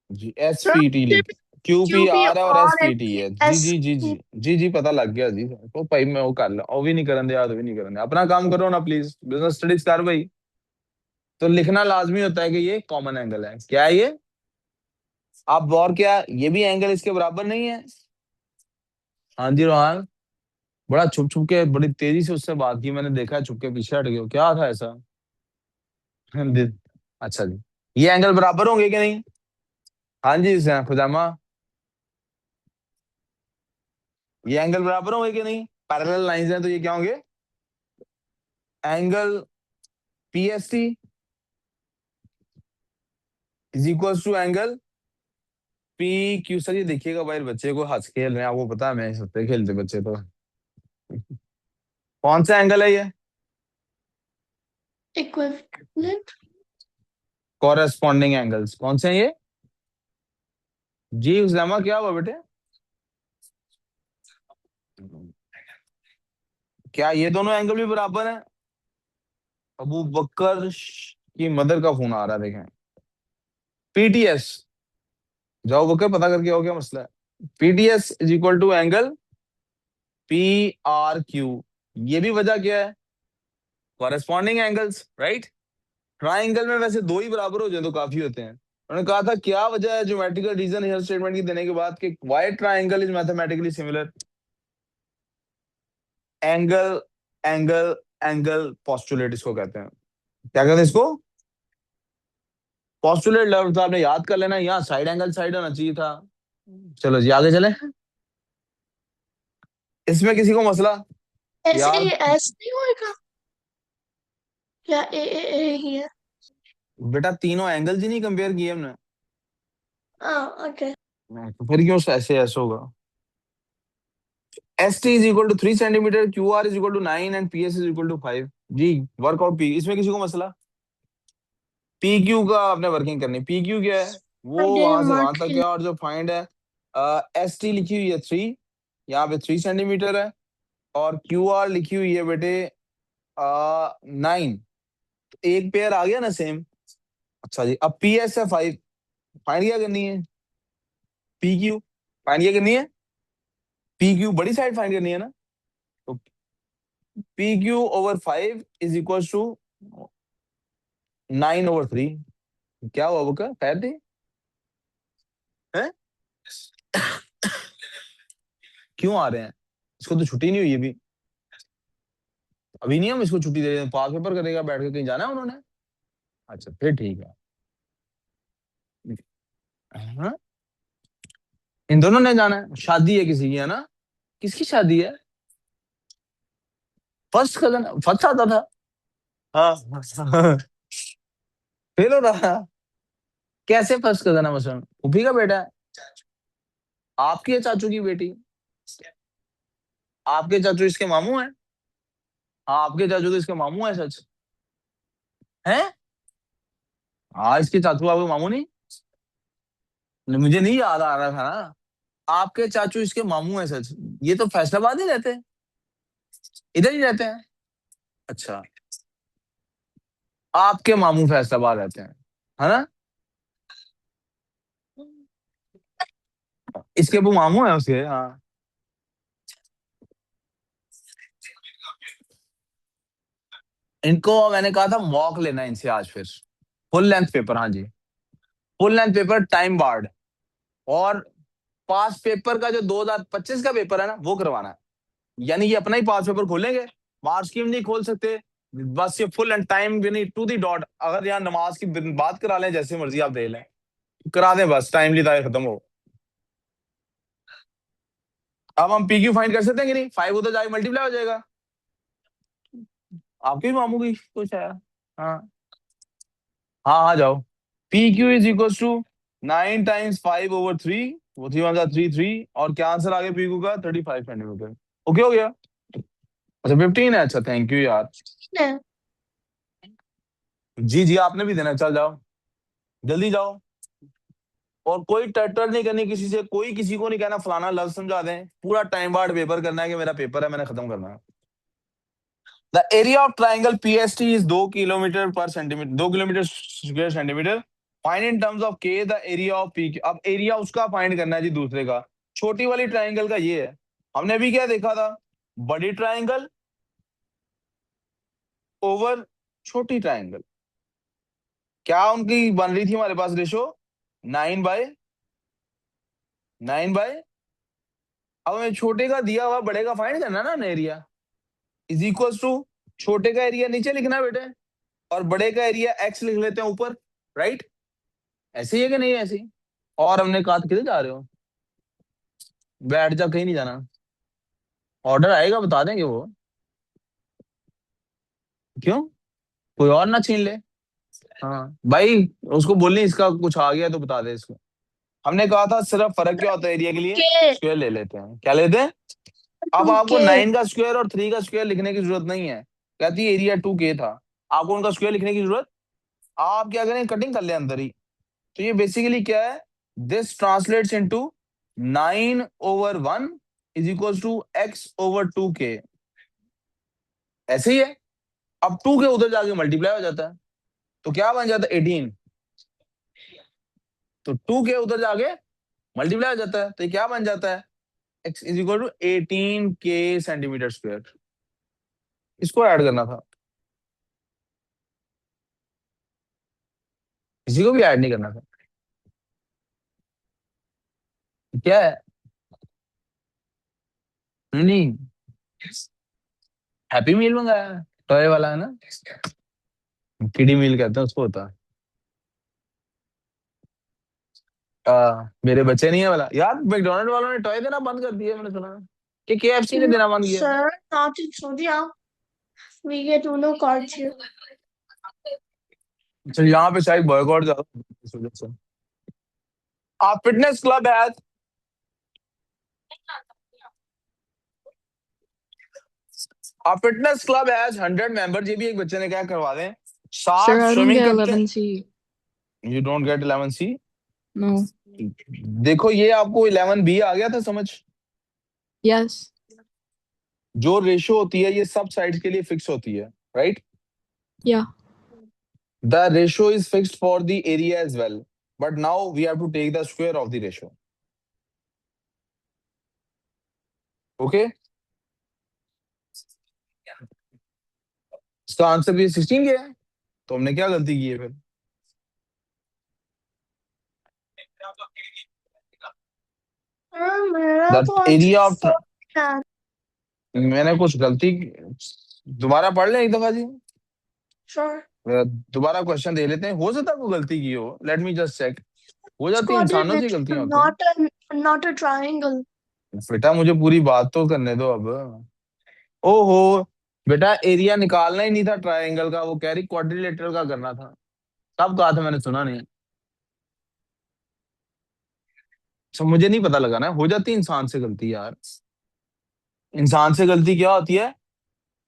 जी, एस Sir, पी टी लिख। क्यू पी आर है और एस QPR पी टी है। जी S जी जी जी जी जी, पता लग गया जी। तो भाई मैं वो कर ला, वो भी नहीं करन दे, याद भी नहीं करन दे। अपना काम करो ना प्लीज, बिजनेस स्टडीज कर भाई। तो लिखना लाजमी होता है कि ये कॉमन एंगल है। क्या है ये? अब और क्या, ये भी एंगल इसके बराबर नहीं है? हाँ जी रोहान। बड़ा छुप छुप के, बड़ी तेजी से उससे बात की मैंने, देखा है छुप के पीछे हट गए हो। क्या था ऐसा? अच्छा जी। ये एंगल बराबर होंगे कि नहीं? हाँ जी खुजामा। ये एंगल बराबर होंगे कि नहीं? पैरेलल लाइंस हैं तो ये क्या होंगे? Angle P S T is equal to angle P Q sir, ये देखिएगा भाई, बच्चे को हंस खेल रहे हैं, आपको पता है मैं हंसते खेलते बच्चे तो। कौन सा एंगल है ये? Equivalent. कॉरेस्पॉन्डिंग एंगल्स कौन से हैं ये? जी उजामा, क्या हुआ बेटे? क्या ये दोनों एंगल भी बराबर हैं? अबू बकर की मदर का फोन आ रहा है, देखें। पीटीएस, जाओ बकर पता करके आओ क्या मसला है। PTS is equal to angle P R Q. ये भी वजह क्या है? Corresponding angles, right. ट्राइंगल में वैसे दो ही बराबर हो जाए तो काफी होते हैं। उन्होंने कहा था क्या वजह है ज्योमेट्रिकल रीजन हियर स्टेटमेंट की देने के बाद कि why triangle is mathematically similar. Angle, angle, angle postulate इसको कहते हैं। क्या कहते हैं इसको? पॉस्टुलेट लफ्ज आपने याद कर लेना, यहाँ साइड एंगल साइड होना चाहिए था। चलो जी आगे चले। इसमें किसी को मसला? ऐसे यार S नहीं होएगा या A ही है? बेटा तीनों एंगल ही नहीं कंपेयर किए हमने, Okay. तो फिर क्यों ऐसे ऐसे होगा? S T is equal to 3 centimetre, Q R is equal to 9 and P S is equal to 5। जी वर्कआउट पी, इसमें किसी को मसला? पी क्यू का आपने वर्किंग करनी। पी क्यू क्या है? वो I वहां didn't से वहां mark तक है, it. और जो फाइंड है एस टी लिखी हुई है 3, यहाँ पे 3 सेंटीमीटर है, और क्यू आर लिखी हुई है बेटे 9। एक पेयर आ गया ना सेम। अच्छा जी, अब पी एस है 5, फाइंड क्या करनी है? पी क्यू फाइंड क्या करनी है? पी क्यू बड़ी साइड फाइंड करनी है ना, तो P Q over 5 is equal to 9/3। क्या हुआ वो, क्या खैर थी? हैं? क्यों आ रहे हैं? इसको तो छुट्टी नहीं हुई अभी। अभी नहीं हम इसको छुट्टी दे रहे हैं, पास पेपर करेगा बैठ के, कहीं जाना है उन्होंने? अच्छा फिर ठीक है। हाँ? इन दोनों ने जाना है, शादी है किसी की, है ना? किसकी शादी है? फर्स्ट कजन, फर्स्ट आता था। हाँ। फेल हो रहा। कैसे फर्स्ट कजन है? मसलन फूफी का बेटा है। आपकी है चाचू की बेटी। आपके चाचू इसके मामू हैं। हाँ आपके चाचू तो इसके मामू है, सच है। हाँ इसके चाचू आपके मामू नहीं? मुझे नहीं याद आ रहा था ना। आपके चाचू इसके मामू है, सच। ये तो फैसलाबाद ही रहते हैं, इधर ही रहते हैं। अच्छा, आपके मामू फैसलाबाद रहते हैं, है ना? इसके वो मामू है उसके, हाँ। इनको मैंने कहा था मॉक लेना इनसे आज फिर। फुल लेंथ पेपर, हाँ जी। Full length paper time barred, और पास पेपर का जो 2025 का पेपर है ना वो करवाना है। यानी ये अपना ही पास पेपर खोलेंगे, मार्क्स स्कीम नहीं खोल सकते। बस ये फुल एंड टाइम यानी टू दी डॉट, अगर यहाँ नमाज की बात करा लें जैसे मर्जी आप दे लें, करा दें, बस टाइमली तारीख खत्म हो। अब हम पी क्यू फाइंड कर सकते हैं कि नहीं? 5 उधर जाके मल्टीप्लाई हो जाएगा। आपके भी मामू की कुछ है? हाँ हाँ हाँ जाओ। P Q is equal to 9 times 5/3, वो 3 1 3 3, और क्या आंसर आ गया पी क्यू का? 35 सेंटीमीटर। ओके हो गया। अच्छा 15 है, अच्छा थैंक यू यार। No. जी जी आपने भी देना, चल जाओ जल्दी जाओ। और कोई टट्टर नहीं करनी किसी से, कोई किसी को नहीं कहना फलाना लफ्ज समझा दें, पूरा टाइम बार्ड पेपर करना है कि मेरा पेपर है मैंने खत्म करना है। The area of triangle PST is 2 kilometre per centimetre, 2 kilometre square centimetre. Find in terms of K the area of P. अब एरिया उसका फाइंड करना है जी, दूसरे का। छोटी वाली ट्राइंगल का ये है। हमने भी क्या देखा था? बड़ी ट्राइंगल ओवर छोटी ट्राइंगल। क्या उनकी बन रही थी हमारे पास रेशो? 9/9। अब हमें छोटे का दिया हुआ बड़े का फाइंड करना ना एरिया, इज इक्वल टू छोटे का एरिया नीचे लिखना है बेटे, और बड़े का एरिया एक्स लिख लेते हैं ऊपर, राइट। ऐसे ही है कि नहीं ऐसे ही? और हमने कहा था किधर जा रहे हो? बैठ जा, कहीं नहीं जाना। ऑर्डर आएगा बता देंगे वो। क्यों? कोई और ना छीन ले। हाँ भाई, उसको बोलने इसका कुछ आ गया तो बता दे इसको। हमने कहा था सिर्फ फर्क क्या होता है एरिया के लिए, के स्क्वायर ले लेते हैं। क्या लेते हैं? अब 2 आपको के 9 का स्क्वायर और 3 का स्क्वायर लिखने की जरूरत नहीं है। कहती है एरिया 2K था, आपको उनका स्क्वायर लिखने की जरूरत, आप क्या करें, कटिंग कर ले अंदर ही। तो ये बेसिकली क्या है, this translates into 9/1 is equal to x/2K। ऐसे ही है। अब 2K उधर जाके मल्टीप्लाई हो जाता है, तो क्या बन जाता है 18। तो 2K उधर जाके मल्टीप्लाई हो जाता है, तो ये क्या बन जाता है, x is equal to 18K centimetre square. इसको ऐड करना था, किसी को भी ऐड नहीं करना था। क्या है? नहीं, हैप्पी मील मंगाया है, टॉय वाला है ना, किडी मील कहते हैं उसको, होता है। मेरे बच्चे नहीं है वाला यार, मैकडोनल्ड वालों ने टॉय देना बंद कर दिया, मैंने सुना कि KFC ने देना बंद किया। sir, not in Saudi. We get Uno cards here. अच्छा, यहाँ पे शायद बॉयकॉट ज्यादा होता है इस वजह से। आप फिटनेस क्लब है, आप फिटनेस क्लब हैज 100 मेंबर्स, ये भी एक बच्चे ने क्या करवा दें, Sir, 7 I don't swimming get करते हैं। 11C. You don't get 11C? No. देखो ये आपको 11B आ गया था समझ। Yes. जो रेशियो होती है ये सब साइड्स के लिए फिक्स होती है, right? Yeah. The ratio is fixed for the area as well, but now we have to take the square of the ratio. Okay, इसका आंसर भी 16 क्या है, तो हमने क्या गलती की है फिर? मेरा द तो एरिया ऑफ, आंसर है। मैंने कुछ गलती, दोबारा पढ़ लें एक दफा जी। Sure. दोबारा क्वेश्चन दे लेते हैं, हो सकता है कोई गलती की हो, लेट मी जस्ट चेक। हो It's जाती है, इंसानों से quadrilateral, गलतियां होती हैं। not a triangle. बेटा मुझे पूरी बात तो करने दो अब। ओहो, बेटा एरिया निकालना ही नहीं था ट्रायंगल का, वो कह रही क्वाड्रिलेटरल का करना था। कब कहा था मैंने, सुना नहीं? अच्छा, मुझे नहीं पता लगा ना, हो जाती है इंसान से गलती यार। इंसान से गलती क्या होती है,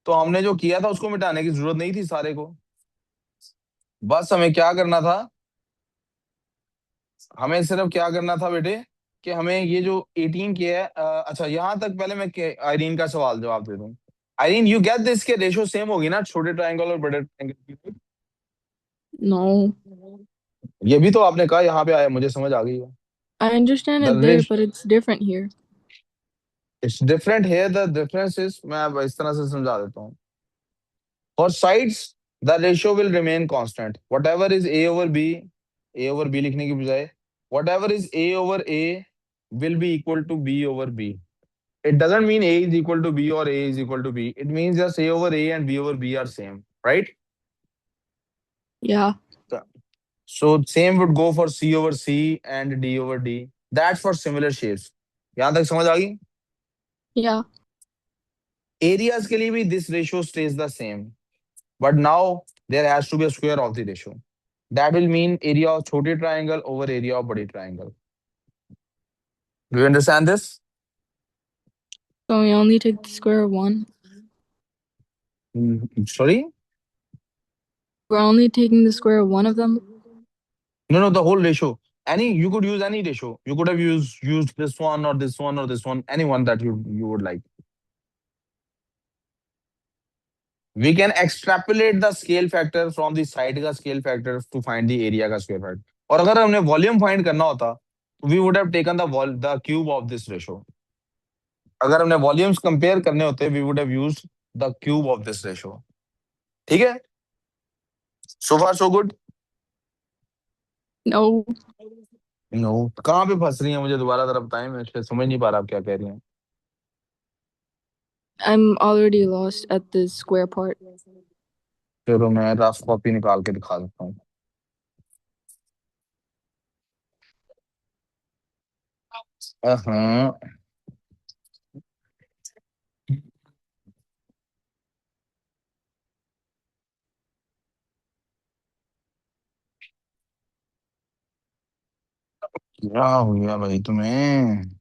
तो हमने जो किया था उसको मिटाने की जरूरत नहीं थी सारे को। बस हमें क्या करना था, हमें सिर्फ क्या करना था बेटे, कि हमें ये जो 18 के है, अच्छा यहाँ तक पहले मैं आयरीन का सवाल जवाब दे दूं। आयरीन, यू गेट दिस, के रेशो सेम होगी ना छोटे ट्रायंगल और बड़े ट्रायंगल की? No. ये भी तो आपने कहा यहाँ पे आया, मुझे समझ आ गई है। I understand the it there, but it's different here. It's different here, the difference is, मैं अब इस तरह से समझा देता हूँ। For sides the ratio will remain constant, whatever is A over B लिखने की बजाय whatever is A over A will be equal to B over B. It doesn't mean A is equal to B or A is equal to B. It means just A over A and B over B are same, right? Yeah. So same would go for C over C and D over D. That's for similar shapes. यहाँ तक समझ आ गई? Yeah. Areas के लिए भी this ratio stays the same, but now there has to be a square of the ratio. That will mean area of छोटे triangle over area of बड़ी triangle. Do you understand this? So we only take the square of 1. Sorry? We're only taking the square of one of them. No, the whole ratio. Any, you could use any ratio. You could have used this one or this one or this one, any one that you would like. We can extrapolate the scale factor from the side का scale factor to find the area का square factor. और अगर हमने वॉल्यूम फाइंड करना होता, we would have taken the cube of this ratio. अगर हमने वॉल्यूम्स कंपेयर करने होते, we would have used the cube of this ratio. ठीक है? So far so good? No. No. कहाँ पे फंस रही हैं, मुझे दोबारा जरा बताएं, मैं इसलिए समझ नहीं पा रहा आप क्या कह रही हैं। I'm already lost at the square part. चलो मैं रफ कॉपी निकाल के दिखा देता हूँ। हाँ, क्या हो गया भाई तुम्हें?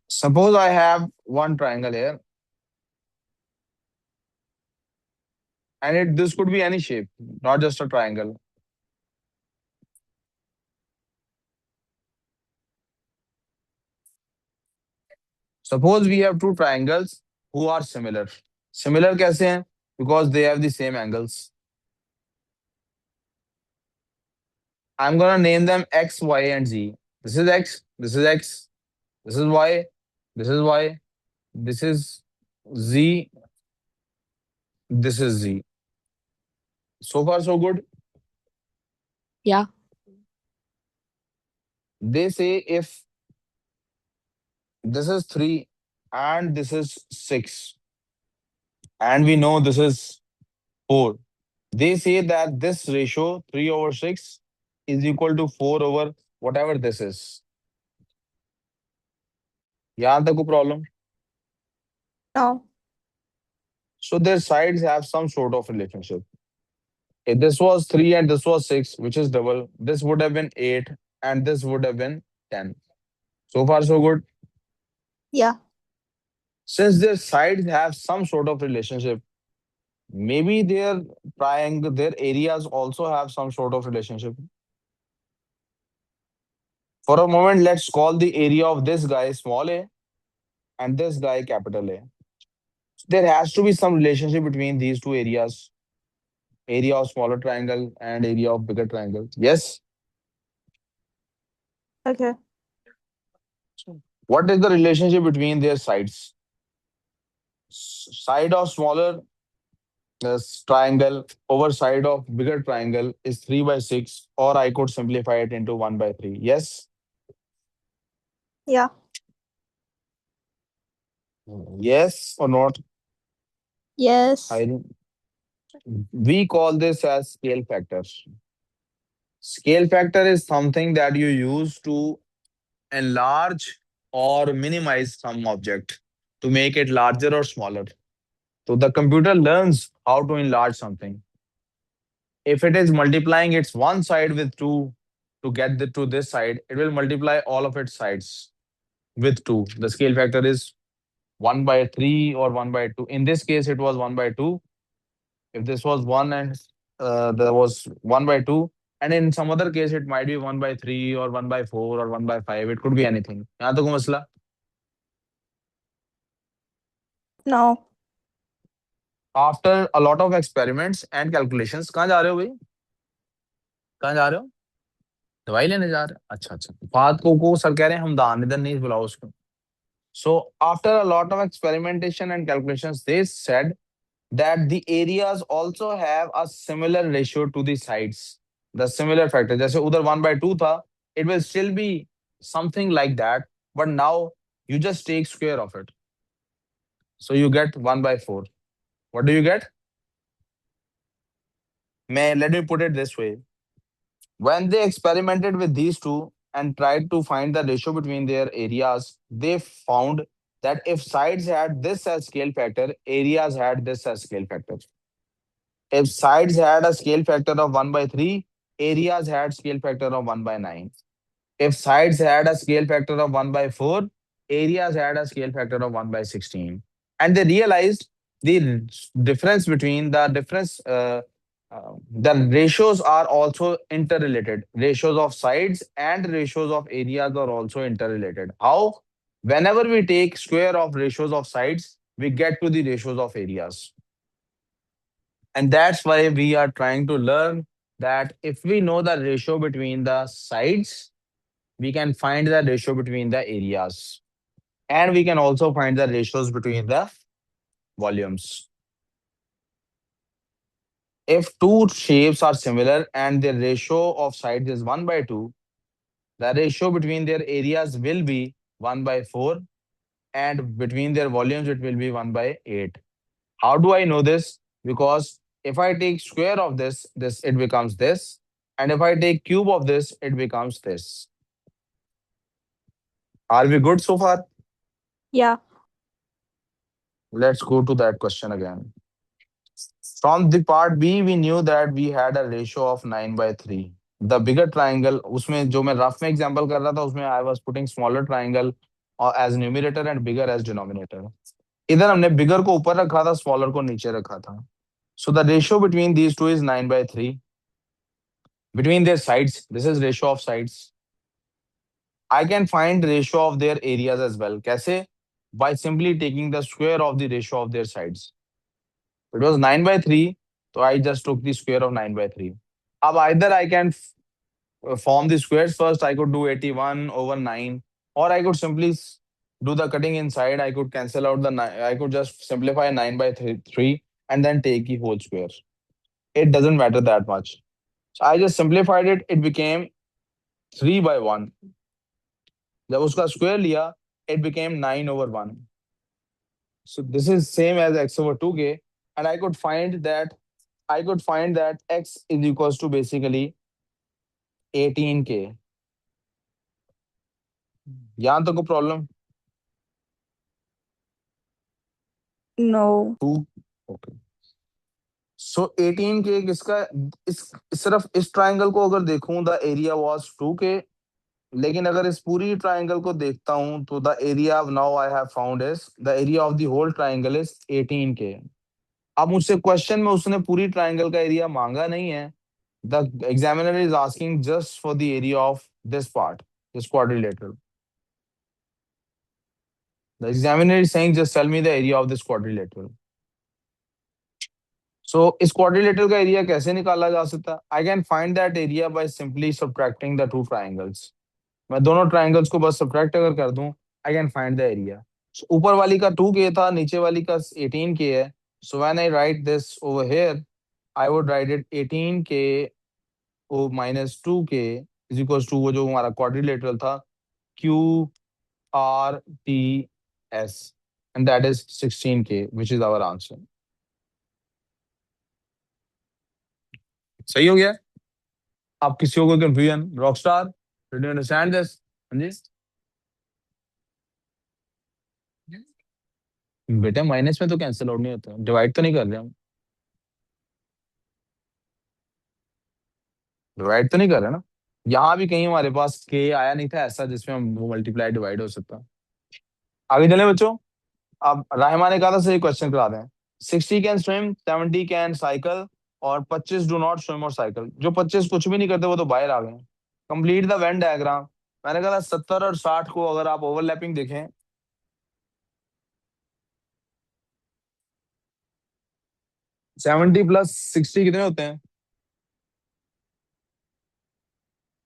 Suppose I have one triangle here, and this could be any shape, not just a triangle. Suppose we have two triangles who are similar. Similar कैसे हैं? Because they have the same angles. I'm gonna name them X, Y, and Z. This is X, this is X, this is Y, this is Y, this is Z, this is Z. So far, so good. Yeah. They say if this is 3 and this is 6, and we know this is 4, they say that this ratio 3/6 is equal to 4 over whatever this is. यहाँ तक कोई problem? No. So their sides have some sort of relationship. If this was 3 and this was 6, which is double, this would have been 8 and this would have been 10. So far, so good. Yeah. Since their sides have some sort of relationship, maybe their triangle, their areas also have some sort of relationship. For a moment, let's call the area of this guy small a and this guy capital A. There has to be some relationship between these two areas, area of smaller triangle and area of bigger triangle. Yes. Okay. What is the relationship between their sides? Side of smaller triangle over side of bigger triangle is 3/6, or I could simplify it into 1/3. Yes. Yeah. Yes or not? Yes. We call this as scale factor. Scale factor is something that you use to enlarge or minimize some object to make it larger or smaller. So the computer learns how to enlarge something. If it is multiplying its one side with 2 to get to this side, it will multiply all of its sides with 2. The scale factor is 1/3 or 1/2. In this case, it was 1/2. If this was 1 and there was 1/2, and in some other case, it might be 1/3 or 1/4 or 1/5. It could be anything. यहाँ तक कोई मसला? No. After a lot of experiments and calculations, कहाँ जा रहे हो भाई? कहाँ जा रहे हो? दवाई लेने जा रहे हो? अच्छा अच्छा। फात को सर कह रहे हैं हमदान इधर नहीं बुलाओ उसको. So after a lot of experimentation and calculations, they said that the areas also have a similar ratio to the sides. The similar factor. जैसे उधर 1/2 था, it will still be something like that, but now you just take square of it. So you get 1/4. What do you get? Let me put it this way. When they experimented with these two and tried to find the ratio between their areas, they found that if sides had this as scale factor, areas had this as scale factor. If sides had a scale factor of 1/3, areas had scale factor of 1/9. If sides had a scale factor of 1/4, areas had a scale factor of 1/16. And they realized the difference between the ratios are also interrelated. Ratios of sides and ratios of areas are also interrelated. How? Whenever we take square of ratios of sides, we get to the ratios of areas. And that's why we are trying to learn that if we know the ratio between the sides, we can find the ratio between the areas. And we can also find the ratios between the volumes. If two shapes are similar and the ratio of sides is 1/2, the ratio between their areas will be 1/4, and between their volumes, it will be 1/8. How do I know this? Because if I take square of this, it becomes this. And if I take cube of this, it becomes this. Are we good so far? Yeah. Let's go to that question again. From the part B, we knew that we had a ratio of 9/3. The bigger triangle, उसमें जो मैं रफ में एग्जांपल कर रहा था उसमें I was putting smaller triangle as numerator and bigger as denominator. इधर हमने bigger को ऊपर रखा था, smaller को नीचे रखा था. So the ratio between these two is 9/3. Between their sides, this is ratio of sides. I can find ratio of their areas as well. कैसे? By simply taking the square of the ratio of their sides. It was 9/3, so I just took the square of 9/3. Now either I can form the squares first, I could do 81 over 9, or I could simply do the cutting inside. I could cancel out the 9, I could just simplify 9/3 and then take the whole square. It doesn't matter that much. So I just simplified it, it became 3/1. जब उसका square लिया, it became 9 over 1. So this is same as x over 2k, and I could find that x is equals to basically 18k. यहाँ तक को प्रॉब्लम? No. 2. ओके. सो 18k किसका? इस सिर्फ इस ट्रायंगल को अगर देखूं, द एरिया वाज 2k. लेकिन अगर इस पूरी ट्रायंगल को देखता हूं तो the area now I have found is the area of the whole triangle is 18k. अब मुझसे क्वेश्चन में उसने पूरी ट्रायंगल का एरिया मांगा नहीं है. The examiner is asking just for the area of this part, this quadrilateral. The examiner is saying just tell me the area of this quadrilateral. So इस quadrilateral का एरिया कैसे निकाला जा सकता है? I can find that area by simply subtracting the two triangles. मैं दोनों triangles को बस subtract अगर कर दूं, I can find the area. So ऊपर वाली का 2k था, नीचे वाली का 18k है. So when I write this over here, I would write it 18k minus 2k is equals to वो जो हमारा quadrilateral था, QRTS, and that is 16k, which is our answer. सही हो गया? आप किसी को कोई confusion? Rockstar, did you understand this? हाँ जी बेटा, माइनस में तो कैंसिल आउट नहीं होता, डिवाइड तो नहीं कर रहे हम. डिवाइड तो नहीं कर रहे ना. यहाँ भी कहीं हमारे पास के आया नहीं था ऐसा जिसमें हम वो मल्टीप्लाई डिवाइड हो सकता. आगे चले बच्चों. अब राहिमा ने कहा था सही क्वेश्चन करा दें. 60 कैन स्विम, 70 कैन साइकिल और 25 डू नॉट स्विम और साइकिल. जो 25 कुछ भी नहीं करते वो तो बाहर आ गए. Complete the Venn diagram. मैंने कहा था 70 और 60 को अगर आप ओवरलैपिंग देखें, 70 प्लस 60 कितने होते हैं?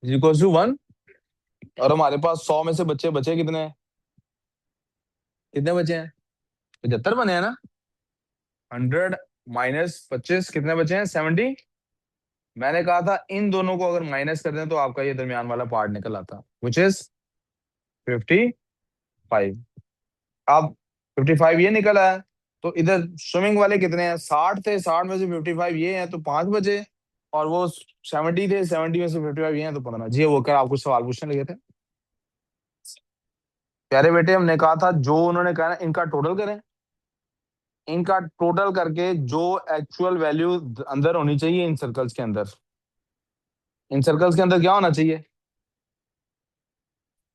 Equals to 1. और हमारे पास 100 में से बच्चे बचे कितने हैं? कितने बचे हैं? 75 बने हैं ना. 100 माइनस 25 कितने बचे हैं? 70. मैंने कहा था इन दोनों को अगर माइनस कर दें तो आपका ये दरमियान वाला पार्ट निकल आता, विच इज 55. अब 55 ये निकल आया. तो इधर स्विमिंग वाले कितने हैं? 60 थे, 60 में से 55 ये हैं तो 5 बचे. और वो 70 थे, 70 में से 55 ये हैं तो 15. जी वो कर आपको सवाल पूछने लगे थे प्यारे बेटे. हमने कहा था जो उन्होंने कहा ना इनका टोटल करें. इनका टोटल करके जो एक्चुअल वैल्यू अंदर होनी चाहिए इन सर्कल्स के अंदर, इन सर्कल्स के अंदर क्या होना चाहिए?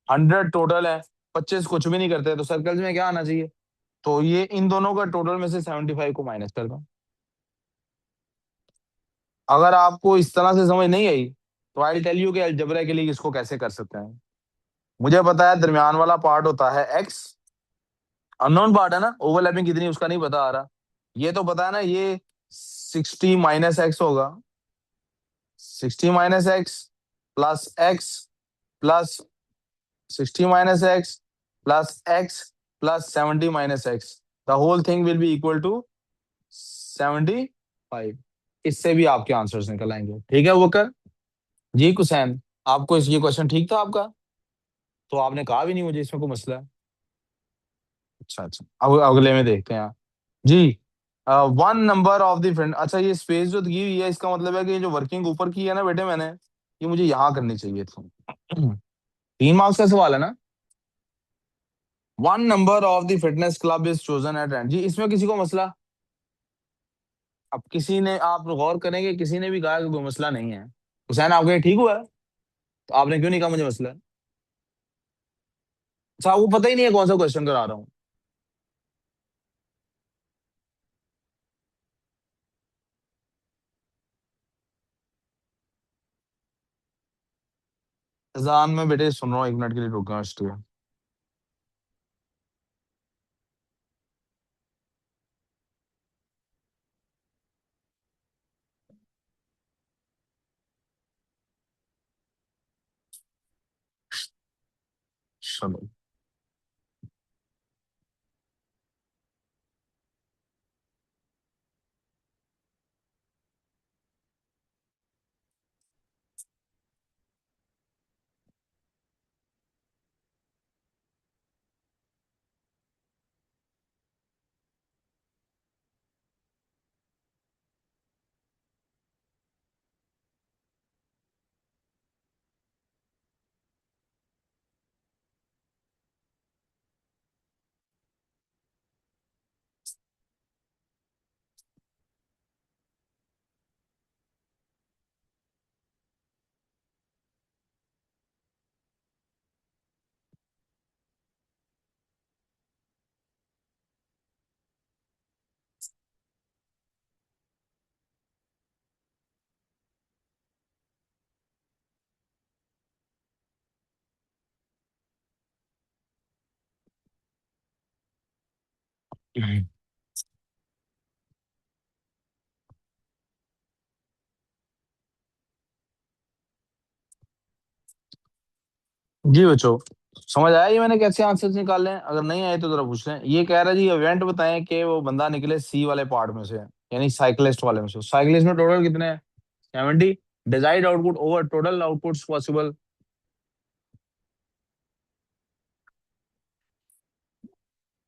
100 टोटल है, 25 कुछ भी नहीं करते तो सर्कल्स में क्या आना चाहिए? तो ये इन दोनों का टोटल में से 75 को माइनस कर दो. अगर आपको इस तरह से समझ नहीं आई तो आई टेल यू कि अलजेब्रा के लिए इसको कैसे कर सकते हैं. मुझे पता है दरमियान वाला पार्ट होता है एक्स. अननोन पार्ट है ना, ओवरलैपिंग कितनी उसका नहीं पता आ रहा. ये तो पता है ना, ये 60 माइनस एक्स होगा. 60 minus x plus x plus 60 minus x plus x plus 70 minus x. The whole thing will be equal to 75. इससे भी आपके आंसर्स निकल आएंगे. ठीक है वो कर जी. कुसैन, आपको ये क्वेश्चन ठीक था आपका? तो आपने कहा भी नहीं मुझे इसमें कोई मसला है. अच्छा अच्छा, अब अगले में देखते हैं जी. One number of the friend. अच्छा ये स्पेस जो दी हुई है इसका मतलब है कि जो वर्किंग ऊपर की है ना बेटे मैंने, ये मुझे यहाँ करनी चाहिए थी. 3 मार्क्स का सवाल है ना. One number of the fitness club is chosen at random. जी इसमें किसी को मसला? अब किसी ने, आप गौर करेंगे, किसी ने भी कहा कि कोई मसला नहीं है। हुसैन आपको ये ठीक हुआ है? तो आपने क्यों नहीं कहा मुझे मसला है? अच्छा आपको पता ही नहीं है कौन सा क्वेश्चन करा रहा हूँ? अजान में बेटे सुन रहा हूँ, 1 मिनट के लिए रुका इसलिए। चलो जी बच्चों, समझ आया ये मैंने कैसे आंसर्स निकाले हैं? अगर नहीं आए तो जरा पूछ लें। ये कह रहा है जी इवेंट बताएं कि वो बंदा निकले सी वाले पार्ट में से, यानी साइकिलिस्ट वाले में से। साइकिलिस्ट में टोटल कितने हैं? 70। Desired output over total outputs possible.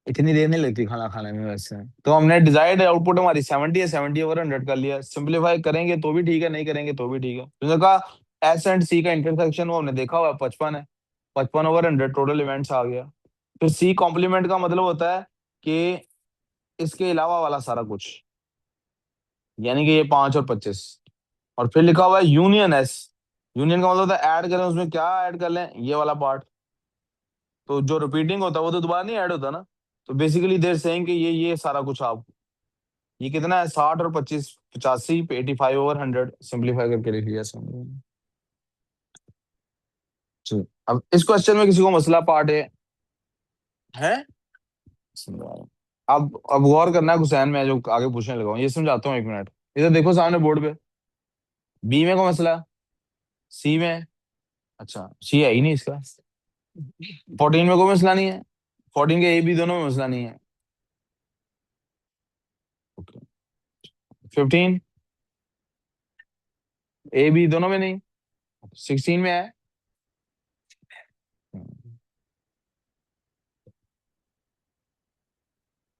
इतनी देर नहीं लगती खाना खाने में वैसे। तो हमने डिजाइड आउटपुट हमारी 70 है, 70 ओवर 100 कर लिया। सिंपलीफाई करेंगे तो भी ठीक है, नहीं करेंगे तो भी ठीक है। तुमने कहा एस एंड सी का इंटरसेक्शन वो हमने देखा हुआ है 55 है, 55/100 टोटल इवेंट्स आ गया। फिर सी कॉम्प्लीमेंट का मतलब होता है कि इसके अलावा वाला सारा कुछ, यानी कि ये 5 और 25। और फिर लिखा हुआ है यूनियन एस। यूनियन का मतलब होता है ऐड करें, उसमें क्या ऐड कर लें, ये वाला पार्ट। तो जो रिपीटिंग होता है वो तो दोबारा नहीं ऐड होता ना। तो बेसिकली देर सेइंग कि ये सारा कुछ आप, ये कितना है 60 और 25, 85 पे 85/100 सिंप्लीफाई करके लिख लिया समझ। चलो, अब इस क्वेश्चन में किसी को मसला पार्ट है? समझा रहा हूं। अब गौर करना है हुसैन, मैं जो आगे पूछने लगा हूं ये समझाता हूँ, 1 मिनट। इधर देखो सामने बोर्ड पे, बी में को मसला, सी में, अच्छा सी है ही नहीं इसका। 14 में कोई मसला नहीं है, 14 के ए बी दोनों में मसला नहीं है। 15 ए बी दोनों में नहीं, 16 में है।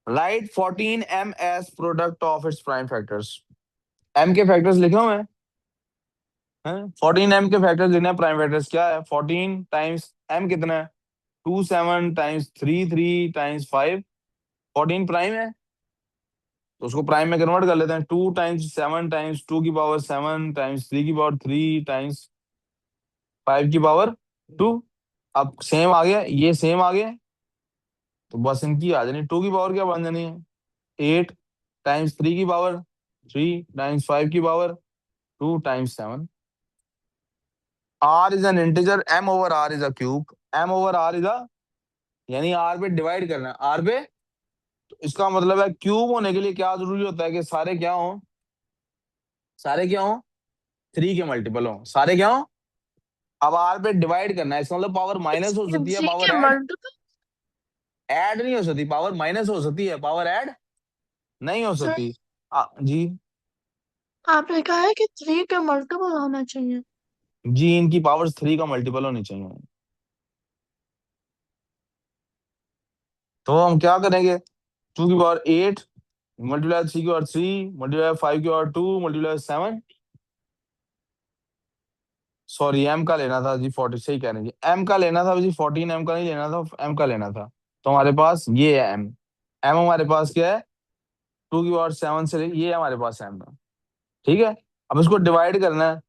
Right 14 M S product of its prime factors. M के फैक्टर्स लिखे हुए हैं, 14 एम के फैक्टर्स लिखना है। प्राइम फैक्टर्स क्या है? 14 टाइम्स एम कितना है? 27 टाइम्स 3 3 टाइम्स 5। 14 प्राइम है तो उसको प्राइम में कन्वर्ट कर लेते हैं। 2 टाइम्स 7 टाइम्स 2 की पावर 7 टाइम्स 3 की पावर 3 टाइम्स 5 की पावर 2। अब सेम आ गया, ये सेम आ गया, तो बस इनकी आ जानी 2 की पावर क्या बन जानी है? 8 टाइम्स 3 की पावर 3 टाइम्स 5 की power 2 times 7। R is an integer, M over R is a cube. M over R is a, यानी आर पे डिवाइड करना है, आर पे। तो इसका मतलब है क्यूब होने के लिए क्या जरूरी होता है कि सारे क्या हो, सारे क्या हो 3 के मल्टीपल हो, सारे क्या हो। अब आर पे डिवाइड करना है, इसका मतलब पावर माइनस हो सकती है, जी पावर के ऐड मल्टीपल। ऐड नहीं हो सकती, पावर माइनस हो सकती है, पावर ऐड नहीं हो सर, सकती। जी। आपने कहा है कि 3 के मल्टीपल होना चाहिए। जी इनकी पावर 3 का मल्टीपल होनी चाहिए। तो हम क्या करेंगे? 2 की पावर 8 मल्टीप्लाई 3 की पावर 3 मल्टीप्लाई 5 की पावर 2 मल्टीप्लाई 7। सॉरी एम का लेना था जी, 40 सही कह रहे हैं जी, एम का लेना था जी, 14 एम का नहीं लेना था, एम का लेना था। तो हमारे पास ये है एम। एम हमारे पास क्या है, 2 की पावर 7 से ये है हमारे पास एम है। ठीक है, अब इसको डिवाइड करना है।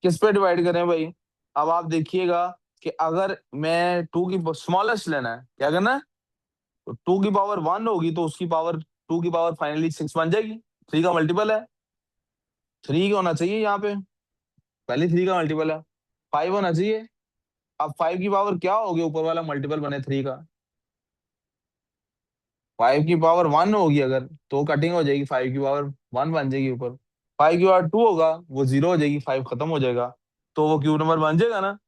किस पे डिवाइड करें भाई? अब आप देखिएगा कि अगर मैं टू की स्मॉलेस्ट लेना है, क्या करना है? तो 2 की पावर 1 होगी तो उसकी पावर 2 की पावर फाइनली 6 बन जाएगी। 3 का मल्टीपल है, 3 होना चाहिए यहाँ पे, पहले 3 का मल्टीपल है, 5 होना चाहिए। अब 5 की पावर क्या होगी, ऊपर वाला मल्टीपल बने 3 का, 5 की पावर 1 होगी अगर, तो कटिंग हो जाएगी, 5 की पावर 1 बन जाएगी ऊपर। 5 की पावर 2 होगा, वो 0 हो जाएगी, 5 खत्म हो जाएगा, तो वो क्यूब नंबर बन जाएगा ना।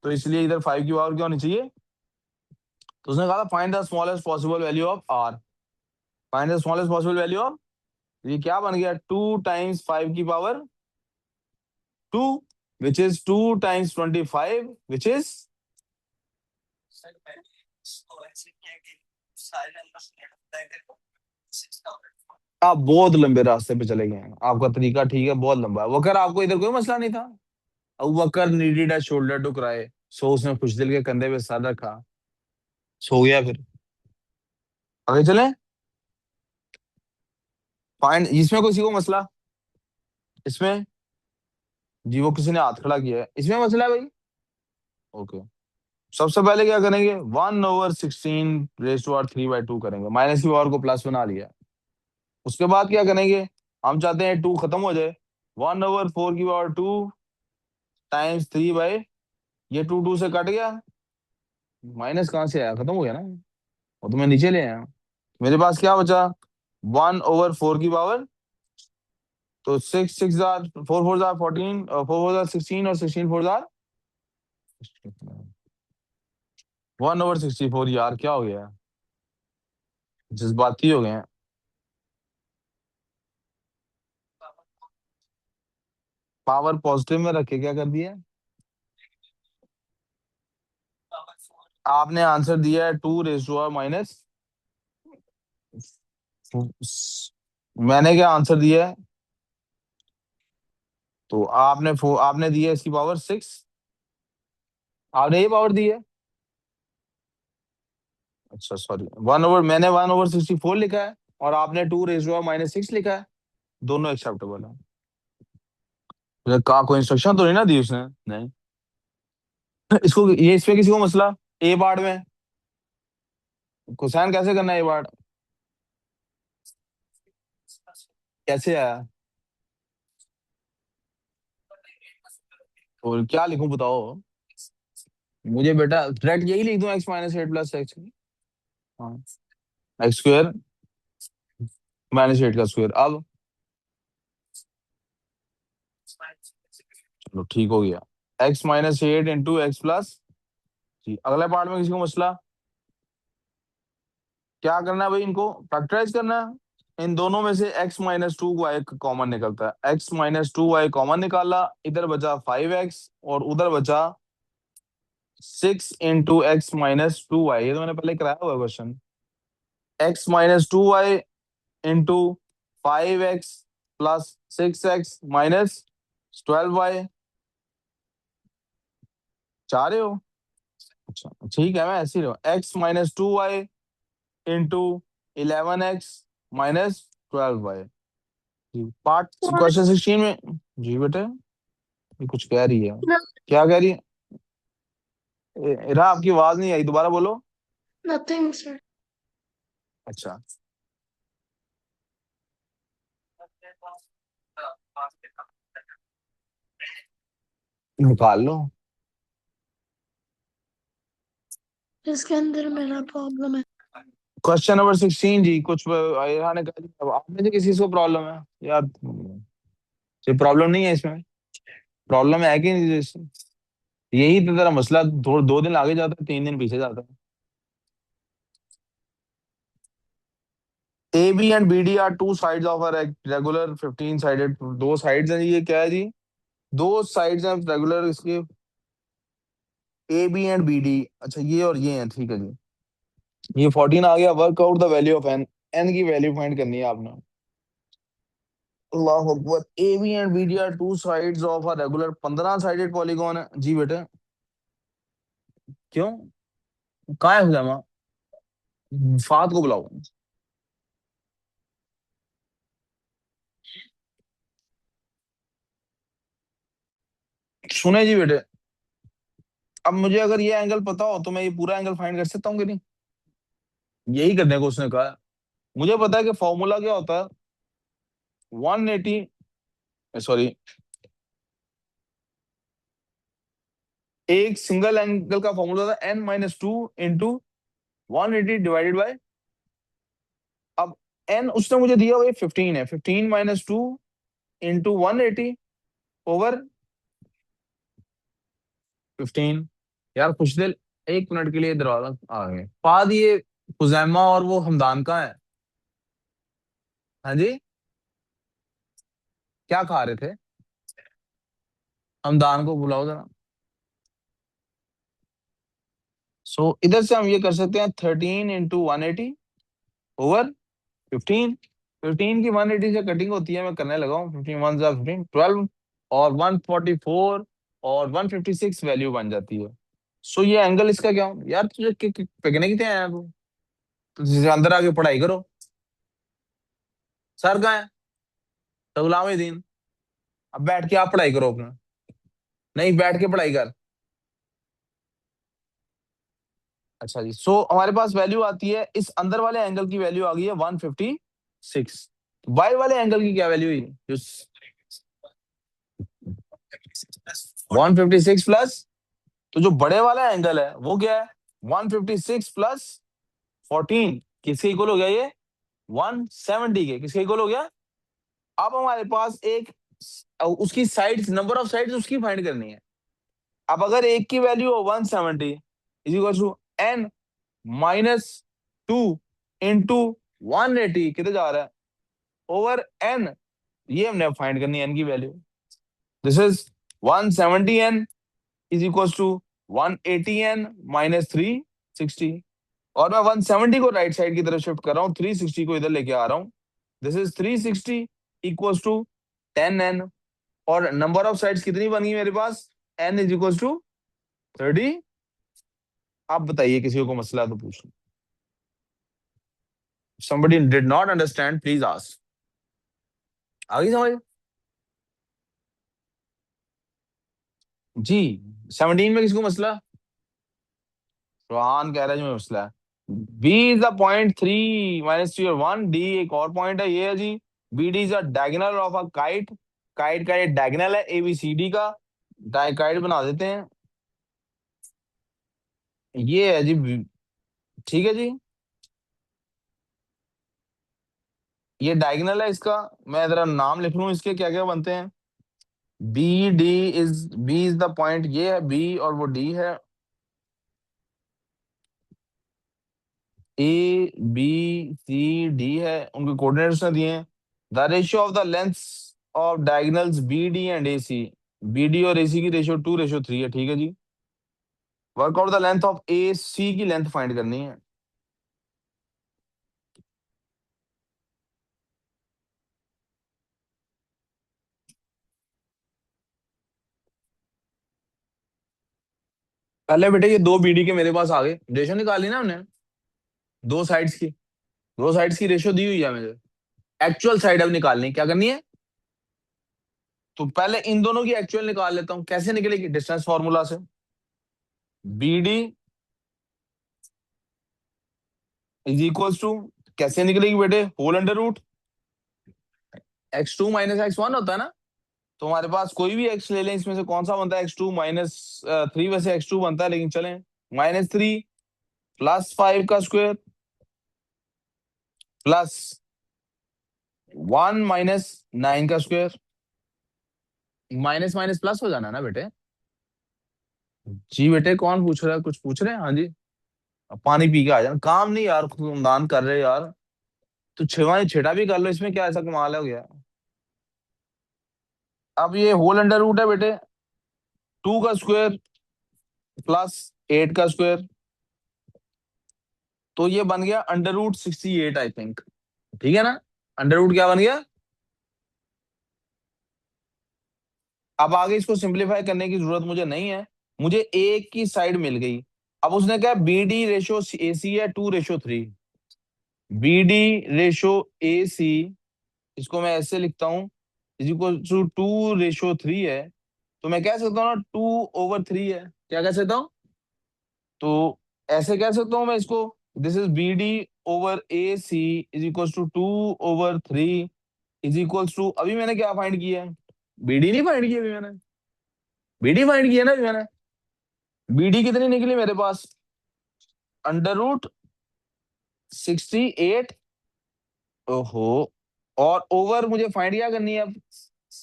तो इसलिए इधर 5 की पावर क्या होनी चाहिए? तो उसने कहा find the smallest possible value of R. Find the smallest possible value of, ये क्या बन गया, 2 टाइम्स 5 की power 2, which is 2 times 25, which is, आप बहुत लंबे रास्ते पे चले गए हैं, आपका तरीका ठीक है, बहुत लंबा है। वकर आपको इधर कोई मसला नहीं था। Abu Bakr needed a shoulder to cry, so उसने खुश दिल के कंधे पे सर रखा, सो गया। फिर आगे चलें। फाइंड, इसमें किसी को मसला, इसमें जी वो किसी ने हाथ खड़ा किया है, इसमें मसला है भाई? ओके, सबसे पहले क्या करेंगे, 1/16 रेज़ टू पावर 3/2 करेंगे, माइनस की पावर को प्लस बना लिया। उसके बाद क्या करेंगे, हम चाहते हैं 2 खत्म हो जाए, 1/4 की पावर 2 टाइम्स 3 बाई, ये 2 से कट गया, माइनस कहाँ से आया, खत्म हो गया ना, वो तो मैं नीचे ले आया। मेरे पास क्या बचा, 1/4 की पावर, तो 6 6 जार 4 4 जार 14, 4 4 जार 16, और 16 4 जार 1/64। यार क्या हो गया, जज्बाती हो गए हैं। पावर पॉजिटिव में रख के क्या कर दिया, आपने आंसर दिया है 2 रेज़ टू पावर माइनस, मैंने क्या आंसर दिया है, तो आपने दिया है इसकी पावर 6, आपने ये पावर दी है। अच्छा सॉरी, मैंने 1/64 लिखा है, और आपने 2 रेज़ टू पावर -6 लिखा है, दोनों एक्सेप्टेबल है। कहा कोई इंस्ट्रक्शन तो नहीं ना दी उसने, नहीं। इसको ये इसमें किसी को मसला, ए बार में कोसाइन कैसे करना है, ए बार कैसे आया, और क्या लिखूं बताओ मुझे बेटा, डायरेक्ट यही लिख दूं, x-8 + x। हाँ, x² - 8 का स्क्वायर। अब चलो ठीक हो गया, x-8 × x+, जी अगले पार्ट में किसी को मसला, क्या करना है भाई, इनको फैक्टराइज करना है। इन दोनों में से x-2y कॉमन निकलता है, x-2y कॉमन निकाला, इधर बचा 5x, और उधर बचा 6 × x-2y, ये तो मैंने पहले कराया हुआ question. x-2y into 5x plus 6x minus 12y, चाह रहे हो? अच्छा ठीक है, मैं ऐसे ही रहा, x-2y into 11x minus 12y। Part question 16 में, जी बेटे ये कुछ कह रही है, क्या कह रही है? इरा आपकी आवाज नहीं आई, दोबारा बोलो। Nothing, sir. अच्छा, निकाल लो। इसके अंदर मेरा प्रॉब्लम है। क्वेश्चन नंबर 16 जी, कुछ इरा ने कहा, अब आप में से किसी को प्रॉब्लम है यार, ये प्रॉब्लम नहीं है इसमें, प्रॉब्लम है कि नहीं यही तो तेरा मसला, 2 दिन आगे जाता है, 3 दिन पीछे जाता है। A B and B D are two sides of a regular 15 sided, दो साइड्स हैं जी, ये क्या है जी, दो साइड्स हैं रेगुलर इसके, A B and B D, अच्छा ये और ये हैं, ठीक है जी। ये 14 आ गया, work out the value of N, N की वैल्यू फाइंड करनी है आपने। अल्लाह अकबर, A B and B D are two sides of a regular 15 sided polygon है जी बेटे, क्यों, कहाँ है हुजामा? फात को बुलाओ। सुने जी बेटे, अब मुझे अगर ये एंगल पता हो तो मैं ये पूरा एंगल फाइंड कर सकता हूँ कि नहीं? यही करने को उसने कहा। मुझे पता है कि फॉर्मूला क्या होता है, 180, सॉरी, एक सिंगल एंगल का फॉर्मूला था n-2 इंटू 180 डिवाइडेड बाय, अब n उसने मुझे दिया हुआ ये 15 है, 15-2 इंटू 180 ओवर 15। यार कुछ देर, 1 मिनट के लिए दरवाजा आ गए बाद, ये खुजैमा और वो हमदान का है। हाँ जी, क्या खा रहे थे? हमदान को बुलाओ जरा। इधर से हम ये कर सकते हैं 13 इंटू 180 ओवर 15। 15 की 180 से कटिंग होती है, मैं करने लगा हूँ, 15 1 जा 15, 12 और 144 और 156 वैल्यू बन जाती है। ये एंगल इसका क्या हो यार, तुझे पिकने की आया तू? तुझे अंदर आके पढ़ाई करो। सर कहाँ है? तो गुलाम दीन, अब बैठ के आप पढ़ाई करो अपना। नहीं, बैठ के पढ़ाई कर। अच्छा जी, हमारे पास वैल्यू आती है, इस अंदर वाले एंगल की वैल्यू आ गई है 156। बाई वाले एंगल की क्या वैल्यू हुई? जो 156 प्लस, तो जो बड़े वाला एंगल है वो क्या है? 156 प्लस 14 किसके इक्वल हो गया ये? 170 के। किसके इक्वल हो गया? अब हमारे पास एक उसकी साइड्स, नंबर ऑफ साइड्स उसकी फाइंड करनी है। अब अगर एक की वैल्यू हो 170 is equal to n -2 into 180, कितने जा रहा है? Over n। ये हमने फाइंड करनी है n की value. This is 170n is equal to 180n -360। और मैं 170 को राइट साइड की तरफ शिफ्ट कर रहा हूँ, 360 को इधर लेके आ रहा हूँ। This is 360 equal to 10n। और नंबर ऑफ साइड्स कितनी बन गई मेरे पास? n is equal to 30। आप बताइए, किसी को मसला है तो पूछ लो। somebody did not understand, please ask। आगे समझ जी। 17 में किसको मसला? रोहान कह रहा है जी, मैं मसला है। बी इज द पॉइंट 3 -3 और 1, डी एक और पॉइंट है, ये है जी। B D is a diagonal of a kite. Kite का ये डायगोनल है एबीसीडी का। काइट बना देते हैं, ये है जी। ठीक है जी, ये डायगोनल है इसका। मैं जरा नाम लिख लूं इसके, क्या क्या बनते हैं। बी इज द पॉइंट, ये है बी और वो डी है। ए बी सी डी है, उनके कोऑर्डिनेट्स ने दिए हैं। The ratio of the lengths of diagonals B D and A C, B D और ए सी की रेशियो 2:3 है। ठीक है जी। Work out the length of A C की लेंथ फाइंड करनी है। पहले बेटे ये दो बीडी के मेरे पास आ गए, रेशियो निकाली ना हमने दो साइड्स की। दो साइड्स की रेशियो दी हुई है मुझे। एक्चुअल साइड अब निकालनी, क्या करनी है? तो पहले इन दोनों की एक्चुअल निकाल लेता हूं, कैसे निकलेगी? डिस्टेंस फॉर्मूला से। B D is equal to, कैसे निकलेगी बेटे? Whole under root x2 - x1 होता है ना। तो हमारे पास कोई भी x ले लें, इसमें से कौन सा बनता है? x2 -3, वैसे x2 बनता है लेकिन चलें। -3 +5 का स्क्वायर प्लस 1 -9 का स्क्वायर। माइनस माइनस प्लस हो जाना ना बेटे। जी बेटे, कौन पूछ रहा है? कुछ पूछ रहे हैं? हाँ जी। अब पानी पी के आ जाना, काम नहीं यार, खुदान कर रहे यार। तो छेवा छेड़ा भी कर लो, इसमें क्या ऐसा कमाल हो गया? अब ये होल अंडर रूट है बेटे, 2 का स्क्वायर प्लस 8 का स्क्वायर, तो ये बन गया √68 आई थिंक। ठीक है ना? अंडर रूट क्या बन गया? अब आगे इसको सिंपलीफाई करने की जरूरत मुझे नहीं है, मुझे एक की साइड मिल गई। अब उसने कहा बी डी रेशो ए सी है 2:3, बी डी रेशो ए सी, इसको मैं ऐसे लिखता हूँ, इज इक्वल टू 2:3 है, तो मैं कह सकता हूँ ना 2/3 है, क्या कह सकता हूँ? तो ऐसे कह सकता हूँ मैं इसको, this is B D over A C is equal to 2/3 is equal to, अभी मैंने क्या फाइंड किया है? बीडी नहीं फाइंड किया अभी मैंने, बीडी फाइंड किया ना अभी मैंने। बीडी कितनी निकली मेरे पास? √68। ओहो। और ओवर मुझे फाइंड क्या करनी है अब?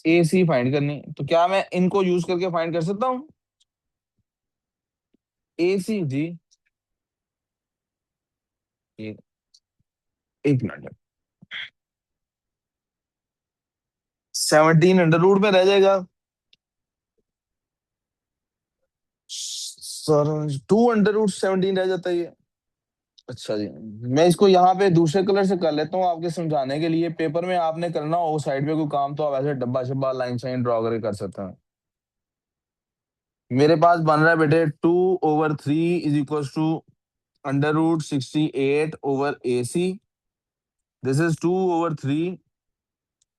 ए सी फाइंड करनी है, तो क्या मैं इनको यूज करके फाइंड कर सकता हूँ? ए सी जी, एक, एक मिनट, 17 अंडर रूट में रह जाएगा सर, 2√17 रह जाता है ये। अच्छा जी, मैं इसको यहाँ पे दूसरे कलर से कर लेता हूँ आपके समझाने के लिए, पेपर में आपने करना हो साइड पे कोई काम तो आप ऐसे डब्बा शब्बा लाइन साइन ड्रॉ करके कर सकते हैं। मेरे पास बन रहा है बेटे 2/3 is equal to √68/AC, this is 2/3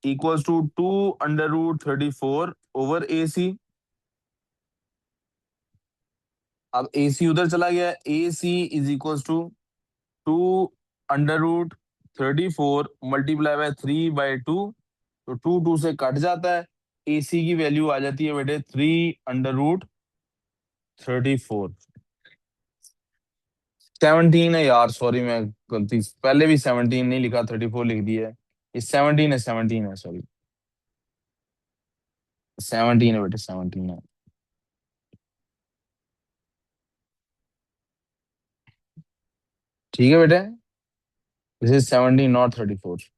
equals to 2√34/AC। अब AC उधर चला गया, AC is equals to 2√34 multiply by 3/2, तो 2 से कट जाता है, AC की वैल्यू आ जाती है बेटे 3√34। 17 है यार, सॉरी मैं गलती, पहले भी 17 नहीं लिखा, 34 लिख दिया है, ये 17 है, 17 है, सॉरी 17 है बेटे, 17 है। ठीक है बेटे, दिस इज 17 नॉट 34।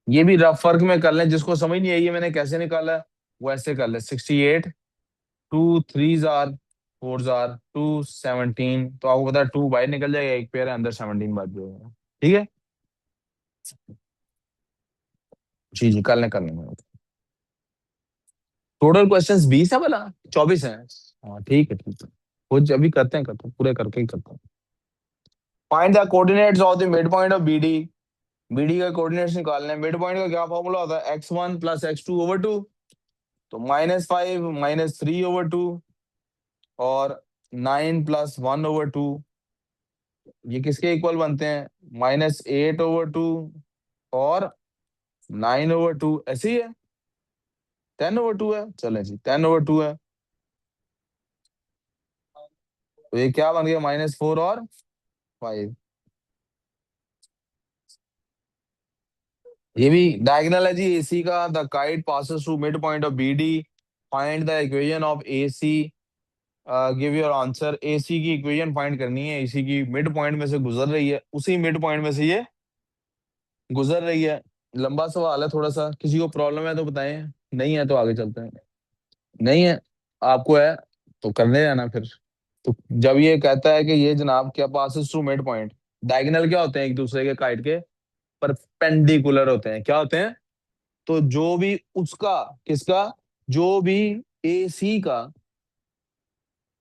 ये भी रफ वर्क में कर लें, जिसको समझ नहीं आई है मैंने कैसे निकाला है, वो ऐसे कर ले, 68, 2 3 4 4 2 17, तो आपको पता है 2 बाहर निकल जाएगा, एक पेयर है अंदर, 17 बात जो है। ठीक है जी जी, कर लेंगे। टोटल क्वेश्चंस 20 है भला? 24 है? हाँ ठीक है ठीक है, कुछ अभी करते हैं पूरे करके ही करते हैं। Find the coordinates of the mid point of B D, BD का कोऑर्डिनेट्स निकालने हैं। मिड पॉइंट का क्या फॉर्मूला होता है? x1 + x2/2, तो -5 -3/2 और 9 + 1/2, ये किसके इक्वल बनते हैं? -8/2 और 9/2, ऐसे ही है, 10/2 है, चले जी 10/2 है, तो ये क्या बन गया? -4 और 5। ये भी डायगोनल है जी AC का। The kite passes through mid point of BD, find the equation of AC, give your answer. AC की इक्वेशन फाइंड करनी है, AC की मिड पॉइंट में से गुजर रही है, उसी मिड पॉइंट में से ये गुजर रही है। लंबा सवाल है थोड़ा सा, किसी को प्रॉब्लम है तो बताएं, नहीं है तो आगे चलते हैं। नहीं है, आपको है तो करने जाना फिर। तो जब ये कहता है कि ये जनाब क्या passes through mid point, diagonal क्या होते हैं? एक दूसरे के काइट के परपेंडिकुलर होते हैं, क्या होते हैं? तो जो भी उसका, किसका, जो भी AC का,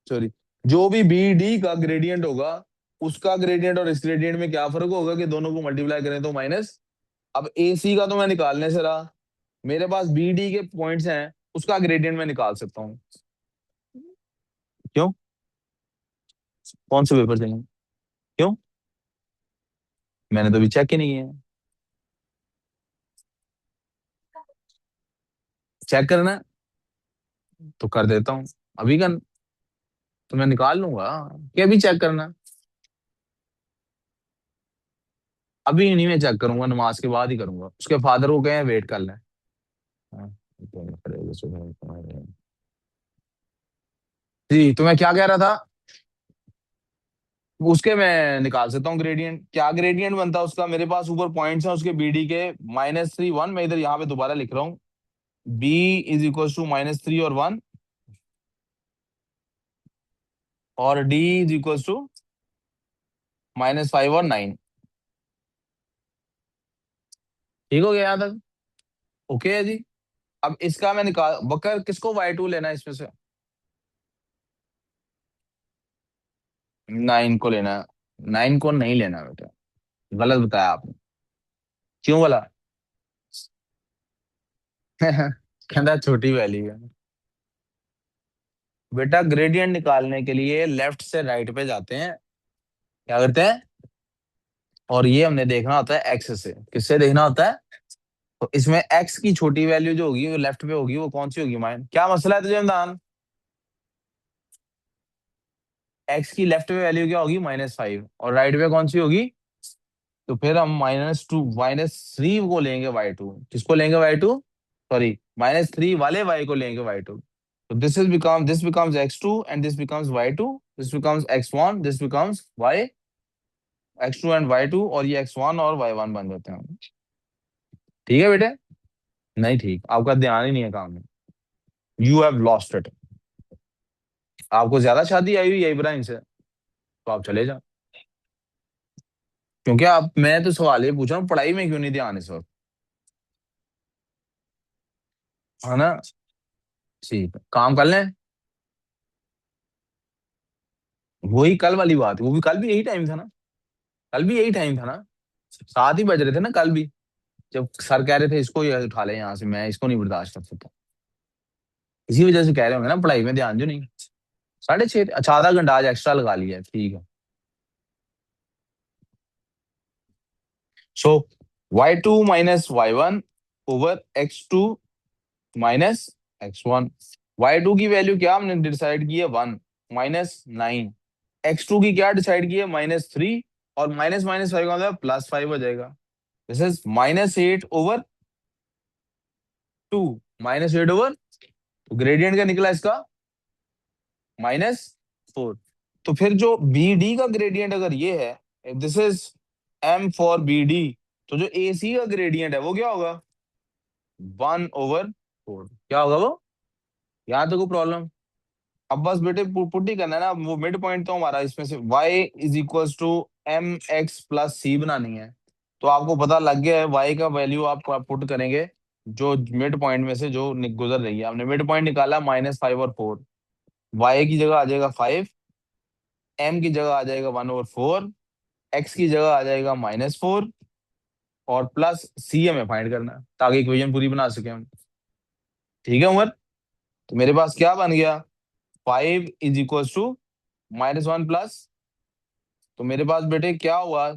सॉरी, जो भी BD का ग्रेडियंट होगा, उसका ग्रेडियंट और इस ग्रेडियंट में क्या फर्क होगा कि दोनों को मल्टीप्लाई करें तो माइनस। अब AC का तो मैं निकालने से रहा, मेरे पास BD के पॉइंट्स हैं, उसका ग्रेडियंट मैं निकाल सकता हूँ। क्यों? कौन से पेपर चाहिए? क्यों? मैंने तो अभी चेक ही नहीं किया। चेक करना है तो कर देता हूँ, अभी कर, तो मैं निकाल लूंगा कि अभी चेक करना है? अभी नहीं मैं चेक करूंगा, नमाज के बाद ही करूंगा, उसके फादर को कहें वेट कर लें। हाँ, जी, तो मैं क्या कह रहा था, उसके मैं निकाल सकता हूँ ग्रेडियंट। क्या ग्रेडियंट बनता है उसका? मेरे पास ऊपर पॉइंट्स हैं उसके BD के, -3 1, मैं इधर यहाँ पे दोबारा लिख रहा हूँ, B इज इक्वल टू -3 और 1, और D इज इक्वल टू -5 और 9। ठीक हो गया यहाँ तक? ओके है जी। अब इसका मैं निकाल, बकर किसको Y2 लेना है इसमें से? 9 को लेना है। 9 को नहीं लेना बेटा, गलत बताया आपने। क्यों बोला? कहता छोटी वैल्यू है। बेटा ग्रेडियंट निकालने के लिए लेफ्ट से राइट पे जाते हैं, क्या करते हैं, और ये हमने देखना होता है एक्स से। किससे देखना होता है? तो इसमें एक्स की छोटी वैल्यू जो होगी वो लेफ्ट पे होगी, वो कौन सी होगी माइन? क्या मसला है तुझे इमरान? एक्स की लेफ्ट पे वैल्यू क्या होगी? -5, और राइट पे कौन सी होगी? तो फिर हम -2 -3 को लेंगे y2। किसको लेंगे y2? सॉरी, -3 वाले y को लेंगे y2। तो this becomes x2 and this becomes y2, this becomes x1, this becomes y, x2 and y2, और ये x1 और y1 बन जाते हैं। ठीक है बेटे? नहीं ठीक, आपका ध्यान ही नहीं है काम में। You have lost it. आपको ज्यादा शादी आई हुई है इब्राहिम से, तो आप चले जाओ। क्योंकि आप, मैं तो सवाल ये पूछ रहा हूँ, पढ़ाई में क्यों नहीं ध्यान इस वक्त? है ना? ठीक है, काम कर लें। वही कल वाली बात, वो भी कल भी यही टाइम था ना? कल भी यही टाइम था ना? 7 ही बज रहे थे ना कल भी, जब सर कह रहे थे इसको ये उठा ले यहाँ से, मैं इसको नहीं बर्दाश्त कर सकता। इसी वजह से कह रहे होंगे ना पढ़ाई में ध्यान जो नहीं। 6:30, अच्छा आधा घंटा आज एक्स्ट्रा लगा लिया है, ठीक है। सो y2 minus y1 over x2 minus x1। y2 की वैल्यू क्या हमने डिसाइड की है? 1, -9। x2 की क्या डिसाइड की है? -3, और माइनस माइनस फाइव का मतलब +5 हो जाएगा। दिस इज -8/2, -8 ओवर, तो ग्रेडियंट क्या निकला इसका? -4। तो फिर जो बी डी का ग्रेडियंट अगर ये है, this is m for B D, तो जो ए सी का ग्रेडियंट है वो क्या होगा? 1/4। क्या होगा वो? यहाँ तो कोई प्रॉब्लम? अब बस बेटे पुट ही करना है ना, वो मिड पॉइंट तो हमारा इसमें से y is equals to mx+c बनानी है। तो आपको पता लग गया है y का वैल्यू आप पुट करेंगे, जो मिड पॉइंट में से जो गुजर रही है। हमने मिड पॉइंट निकाला -5 और 4। y की जगह आ जाएगा 5, m की जगह आ जाएगा 1/4, x की जगह आ जाएगा -4, और प्लस c हमें फाइंड करना है ताकि इक्वेशन पूरी बना सके हम। ठीक है उमर? तो मेरे पास क्या बन गया? 5 इज इक्वल्स टू -1 प्लस, तो मेरे पास बेटे क्या हुआ?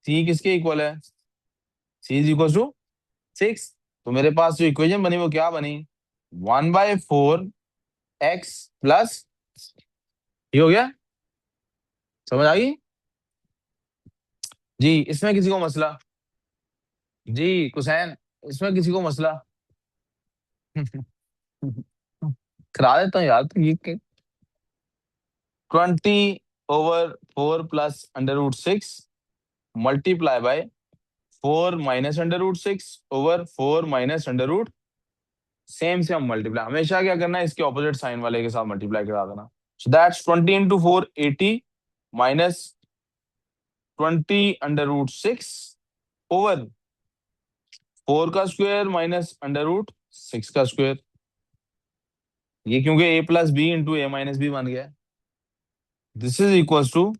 c किसके इक्वल है? c is equal to 6। तो मेरे पास जो इक्वेशन बनी वो क्या बनी? 1/4 x प्लस, ये हो गया। समझ आ गई जी? इसमें किसी को मसला? जी कुसैन, इसमें किसी को मसला? करा देता हूँ यार, तो ये 20/4 plus √6 multiply by 4 minus √6/4 minus √ same से हम मल्टीप्लाई, हमेशा क्या करना है, इसके ऑपोजिट साइन वाले के साथ मल्टीप्लाई करा देना। सो दैट्स 20 × 4 80 माइनस 20 √6/4 का स्क्वायर माइनस √6 का स्क्वायर। ये क्योंकि a+b × a-b बन गया। This is equal to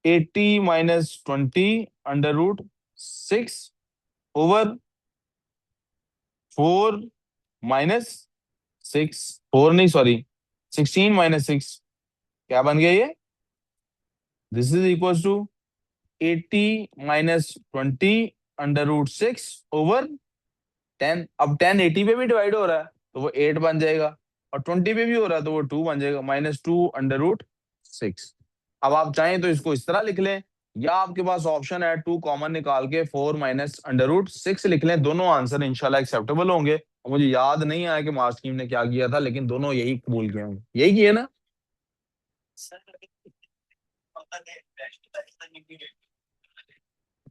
80 minus 20 √6/4 minus 6, 4 नहीं सॉरी, 16 माइनस 6, क्या बन गया ये? This is equal to 80 minus 20 √6/10। अब 10 80 पे भी डिवाइड हो रहा है तो वो 8 बन जाएगा, और 20 पे भी हो रहा है तो वो 2 बन जाएगा, -2/√6। अब आप चाहें तो इसको इस तरह लिख लें, या आपके पास ऑप्शन है 2 कॉमन निकाल के 4 माइनस √6 लिख लें। दोनों आंसर इंशाल्लाह एक्सेप्टेबल होंगे। और मुझे याद नहीं आया कि मार्क्स टीम ने क्या किया था, लेकिन दोनों यही कबूल किए होंगे। यही किए ना?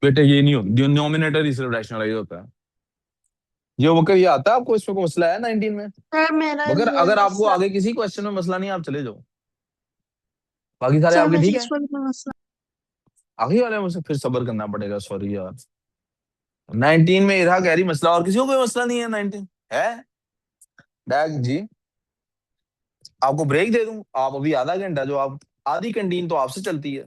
बेटे ये नहीं होता, डिनोमिनेटर ही सिर्फ रैशनलाइज होता है। ये वकर ये आता है आपको? इसमें कोई मसला है 19 में? सर मेरा मगर ये अगर आपको मसला, आगे किसी क्वेश्चन में मसला नहीं, आप चले जाओ। बाकी सारे सर आपके ठीक है? मैजिक में मसला। आगे वाले मुझसे फिर सब्र करना पड़ेगा, सॉरी यार। 19 में इरा कह रही मसला, और किसी को कोई मसला नहीं है 19 है? डैग जी, आपको ब्रेक दे दूं? आप अभी आधा घंटा जो आप आधी कैंटीन तो आपसे चलती है।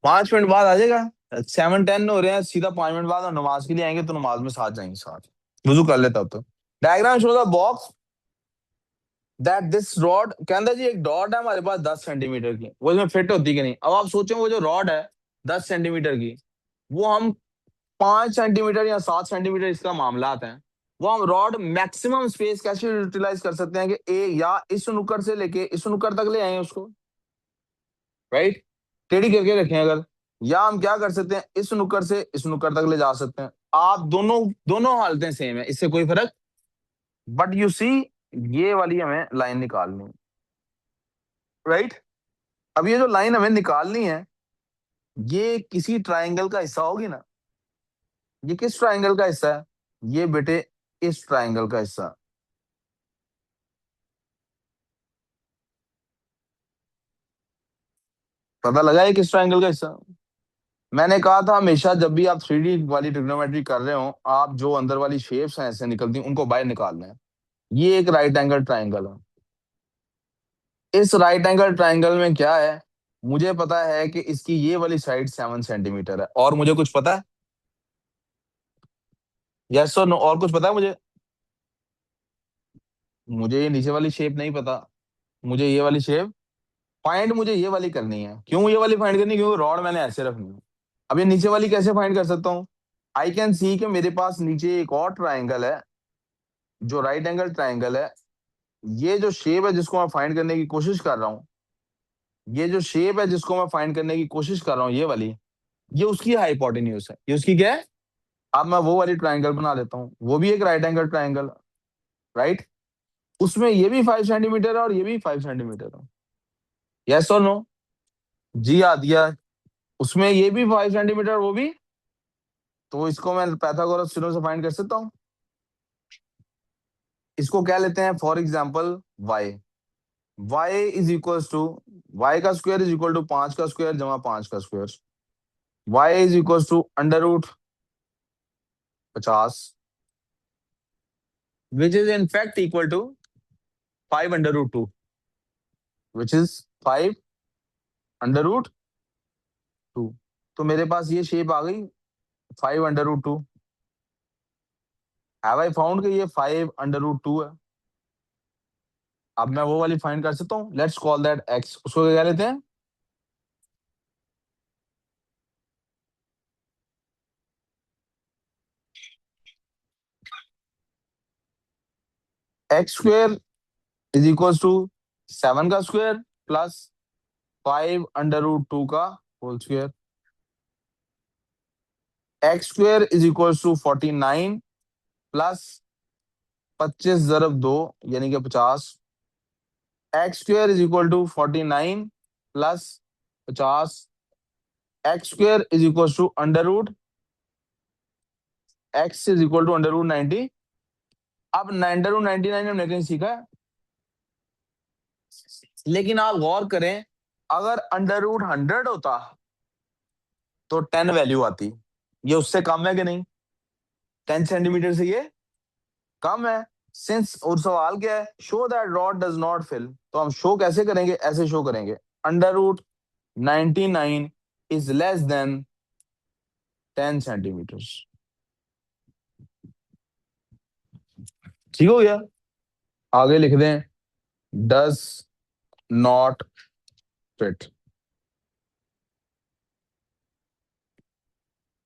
5 मिनट बाद आ जाएगा। 7:10 हो रहे हैं, सीधा 5 मिनट बाद हम नमाज के लिए आएंगे, तो नमाज में साथ जाएंगे, साथ वुजू कर लेता हूं। तो diagram show the box that this rod, कहता जी एक डॉट है हमारे पास 10 सेंटीमीटर की, वो इसमें फिट होती कि नहीं। अब आप सोचो वो जो रॉड है 10 सेंटीमीटर की, वो हम 5 सेंटीमीटर या 7 सेंटीमीटर इसका मामलात हैं, वो हम रॉड मैक्सिमम स्पेस कैसे यूटिलाइज कर सकते हैं कि ए या इस नुक्कड़ से लेके इस नुक्कड़ तक ले आए उसको, राइट, टेढ़ी करके रखें अगर, या हम क्या कर सकते हैं इस नुक्कड़ से इस नुक्कड़ तक ले जा सकते हैं। आप दोनों दोनों हालतें सेम है, इससे कोई फर्क, बट यू सी ये वाली हमें लाइन निकालनी है, राइट। अब ये जो लाइन हमें निकालनी है ये किसी ट्राइंगल का हिस्सा होगी ना। ये किस ट्राइंगल का हिस्सा है? ये बेटे इस ट्राइंगल का हिस्सा। पता लगा है किस ट्राइंगल का हिस्सा। मैंने कहा था हमेशा जब भी आप 3D वाली ट्रिग्नोमेट्री कर रहे हो, आप जो अंदर वाली शेप्स हैं ऐसे निकलती हैं उनको बाहर निकालना है। ये एक राइट एंगल ट्राइंगल है। इस राइट एंगल ट्राइंगल में क्या है, मुझे पता है कि इसकी ये वाली साइड 7 सेंटीमीटर है, और मुझे कुछ पता है? यस और नो, और कुछ पता है मुझे? मुझे ये नीचे वाली शेप नहीं पता, मुझे ये वाली शेप फाइंड, मुझे ये वाली करनी है। क्यों ये वाली फाइंड करनी है? क्योंकि रॉड मैंने ऐसे रखनी है। अब ये नीचे वाली कैसे फाइंड कर सकता हूँ? आई कैन सी कि मेरे पास नीचे एक और ट्राइंगल है जो राइट एंगल ट्राइंगल है। ये जो शेप है जिसको मैं फाइंड करने की कोशिश कर रहा हूँ, ये जो शेप है जिसको मैं फाइंड करने की कोशिश कर रहा हूँ, ये वाली, ये उसकी हाइपोटेन्यूज है। ये उसकी क्या है? अब मैं वो वाली ट्राइंगल बना लेता हूँ, वो भी एक राइट एंगल ट्राइंगल, राइट। उसमें ये भी 5 सेंटीमीटर है और ये भी 5 सेंटीमीटर है। यस और नो? जी आ दिया। उसमें ये भी 5 सेंटीमीटर, वो भी, तो इसको मैं पाइथागोरस थ्योरम से फाइंड कर सकता हूँ। इसको क्या लेते हैं for example Y. Y is equal to, Y का स्क्वायर इज इक्वल टू 5 का स्क्वायर जमा 5 का square. Y is equal to √50, which is in fact equal to 5 √2, which is 5 √2। तो मेरे पास ये शेप आ गई 5 √2। हैव आई फाउंड कि ये 5 √2 है। अब मैं वो वाली फाइंड कर सकता हूँ। लेट्स कॉल दैट एक्स, उसको क्या लेते हैं? x² इज इक्वल टू 7 का स्क्वायर प्लस 5 √2 का whole square. x² is equal to 49 plus 25 × 2 यानी कि 50। x² is equal to 49 plus 50। x² is equal to x is equal to √90। अब 9 √99 हमने कहीं सीखा है, लेकिन आप गौर करें, अगर √100 होता तो 10 वैल्यू आती। ये उससे कम है कि नहीं? 10 सेंटीमीटर से ये कम है। सिंस, और सवाल क्या है? Show that rod does not fill. तो हम शो कैसे करेंगे? ऐसे शो करेंगे, √99 इज लेस देन 10 सेंटीमीटर। ठीक हो गया? आगे लिख दें डज नॉट फिट।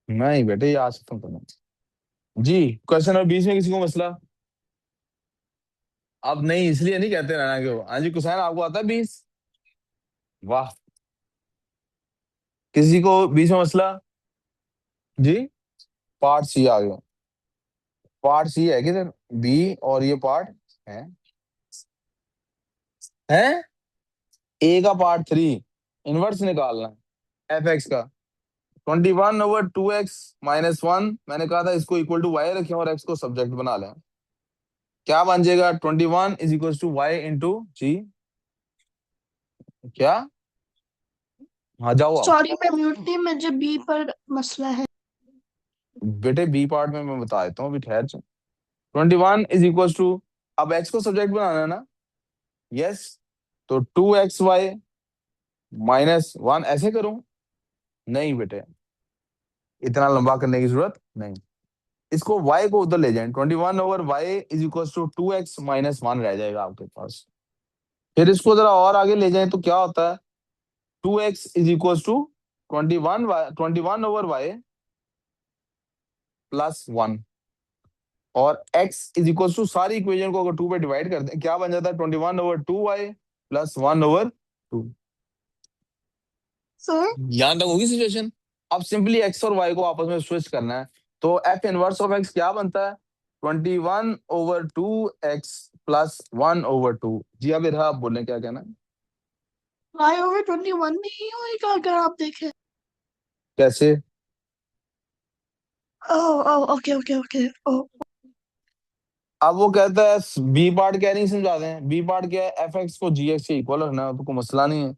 नहीं बेटे, ये आ सकता हूँ तुम्हें। जी, क्वेश्चन नंबर 20 में किसी को मसला? अब नहीं, इसलिए नहीं कहते रहना कि हाँ जी कुसैन आपको आता है 20? वाह, किसी को 20 में मसला? जी, पार्ट सी आ गया। पार्ट सी है किधर? बी, और ये पार्ट है ए का पार्ट 3, इनवर्स निकालना है एफ एक्स का। 21/2x - 1, मैंने कहा था इसको इक्वल टू वाई रखें और एक्स को सब्जेक्ट बना लें। क्या बन जाएगा? 21 is equal to Y into G. क्या? हाँ जाओ आप। सॉरी मैं म्यूट नहीं, मुझे बी पर मसला है। बेटे बी पार्ट में मैं बता देता हूँ, अभी ठहर जाओ। 21 इज इक्वल टू, अब एक्स को सब्जेक्ट बनाना है ना, यस, तो 2xy -1 ऐसे करूं? नहीं बेटे, इतना लंबा करने की जरूरत नहीं। इसको y को उधर ले जाएं, 21/y is equal to 2x-1 रह जाएगा आपके पास। फिर इसको जरा और आगे ले जाएं तो क्या होता है, 2x is equal to 21/y +1, और x इज इक्वल टू सारी इक्वेशन को अगर 2 पे डिवाइड कर दें क्या बन जाता है, 21/2y +1/2। सर यहां तक होगी सिचुएशन। अब सिंपली x और y को आपस में स्विच करना है, तो f इनवर्स ऑफ x क्या बनता है, 21/2x +1/2। जी अब इधर आप बोलें क्या कहना है? y/21 में ही होएगा अगर आप देखें। कैसे? Oh oh okay okay okay oh अब वो कहता है बी पार्ट क्या नहीं समझा दें, बी पार्ट क्या है, एफ एक्स को जी एक्स के इक्वल रखना है, तो कोई मसला नहीं है।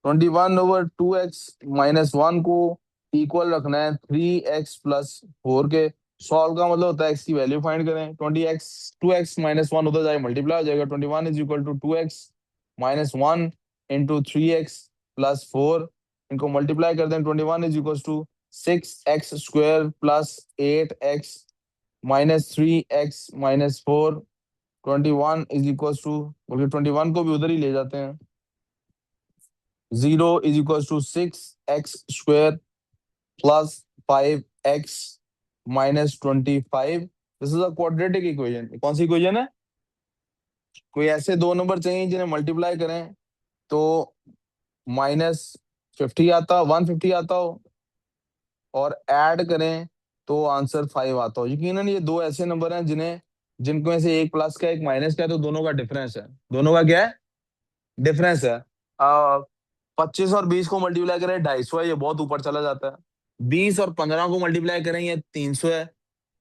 21/2x-1 को इक्वल रखना है 3x + 4 के। सॉल्व का मतलब होता है एक्स की वैल्यू फाइंड करें, 2x-1 उधर जाए मल्टीप्लाई हो जाएगा, 21 is equal to 2x-1 into 3x + 4, इनको मल्टीप्लाई कर दें, 21 is equal to 6x² + 8x -3x-4, 21 is equal to, बल्कि 21 को भी उधर ही ले जाते हैं, 0 is equal to 6x² + 5x -25। This is a quadratic equation. कौन सी इक्वेशन है? कोई ऐसे दो नंबर चाहिए जिन्हें मल्टीप्लाई करें तो -50 आता, 150 आता हो, और ऐड करें तो आंसर 5 आता हो। यकीनन ये दो ऐसे नंबर हैं जिनको में से एक प्लस का एक माइनस का है, तो दोनों का डिफरेंस है। दोनों का क्या है? डिफरेंस है। 25 और 20 को मल्टीप्लाई करें 250 है, ये बहुत ऊपर चला जाता है। 20 और 15 को मल्टीप्लाई करें ये 300 है,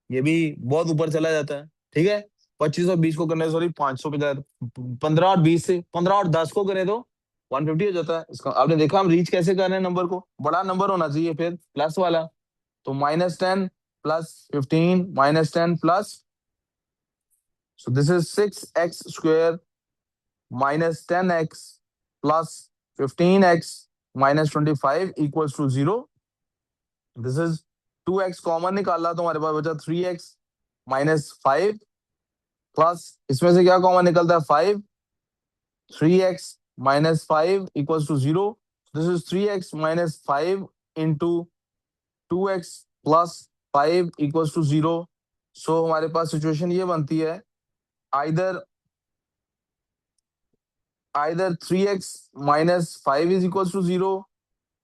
ये भी बहुत ऊपर चला जाता है। ठीक है, 25 और 20 को करने, सॉरी 500 पे जाता है। 15 और 20 से 15 और 10 को करें तो 150 हो जाता है। इसका आपने देखा हम रीच कैसे कर रहे हैं, नंबर को बड़ा नंबर होना चाहिए फिर प्लस वाला। तो -10 + 15 -10 plus, so this is 6x square -10x plus 15x -25 equals to 0. This is 2x common निकाला तो हमारे पास बचा 3x -5 प्लस इसमें से क्या कॉमन निकलता है 5, 3x -5 equals to 0. This is 3x -5 into 2x plus 5 equals to 0. So हमारे पास सिचुएशन ये बनती है, either 3x -5 is equals to 0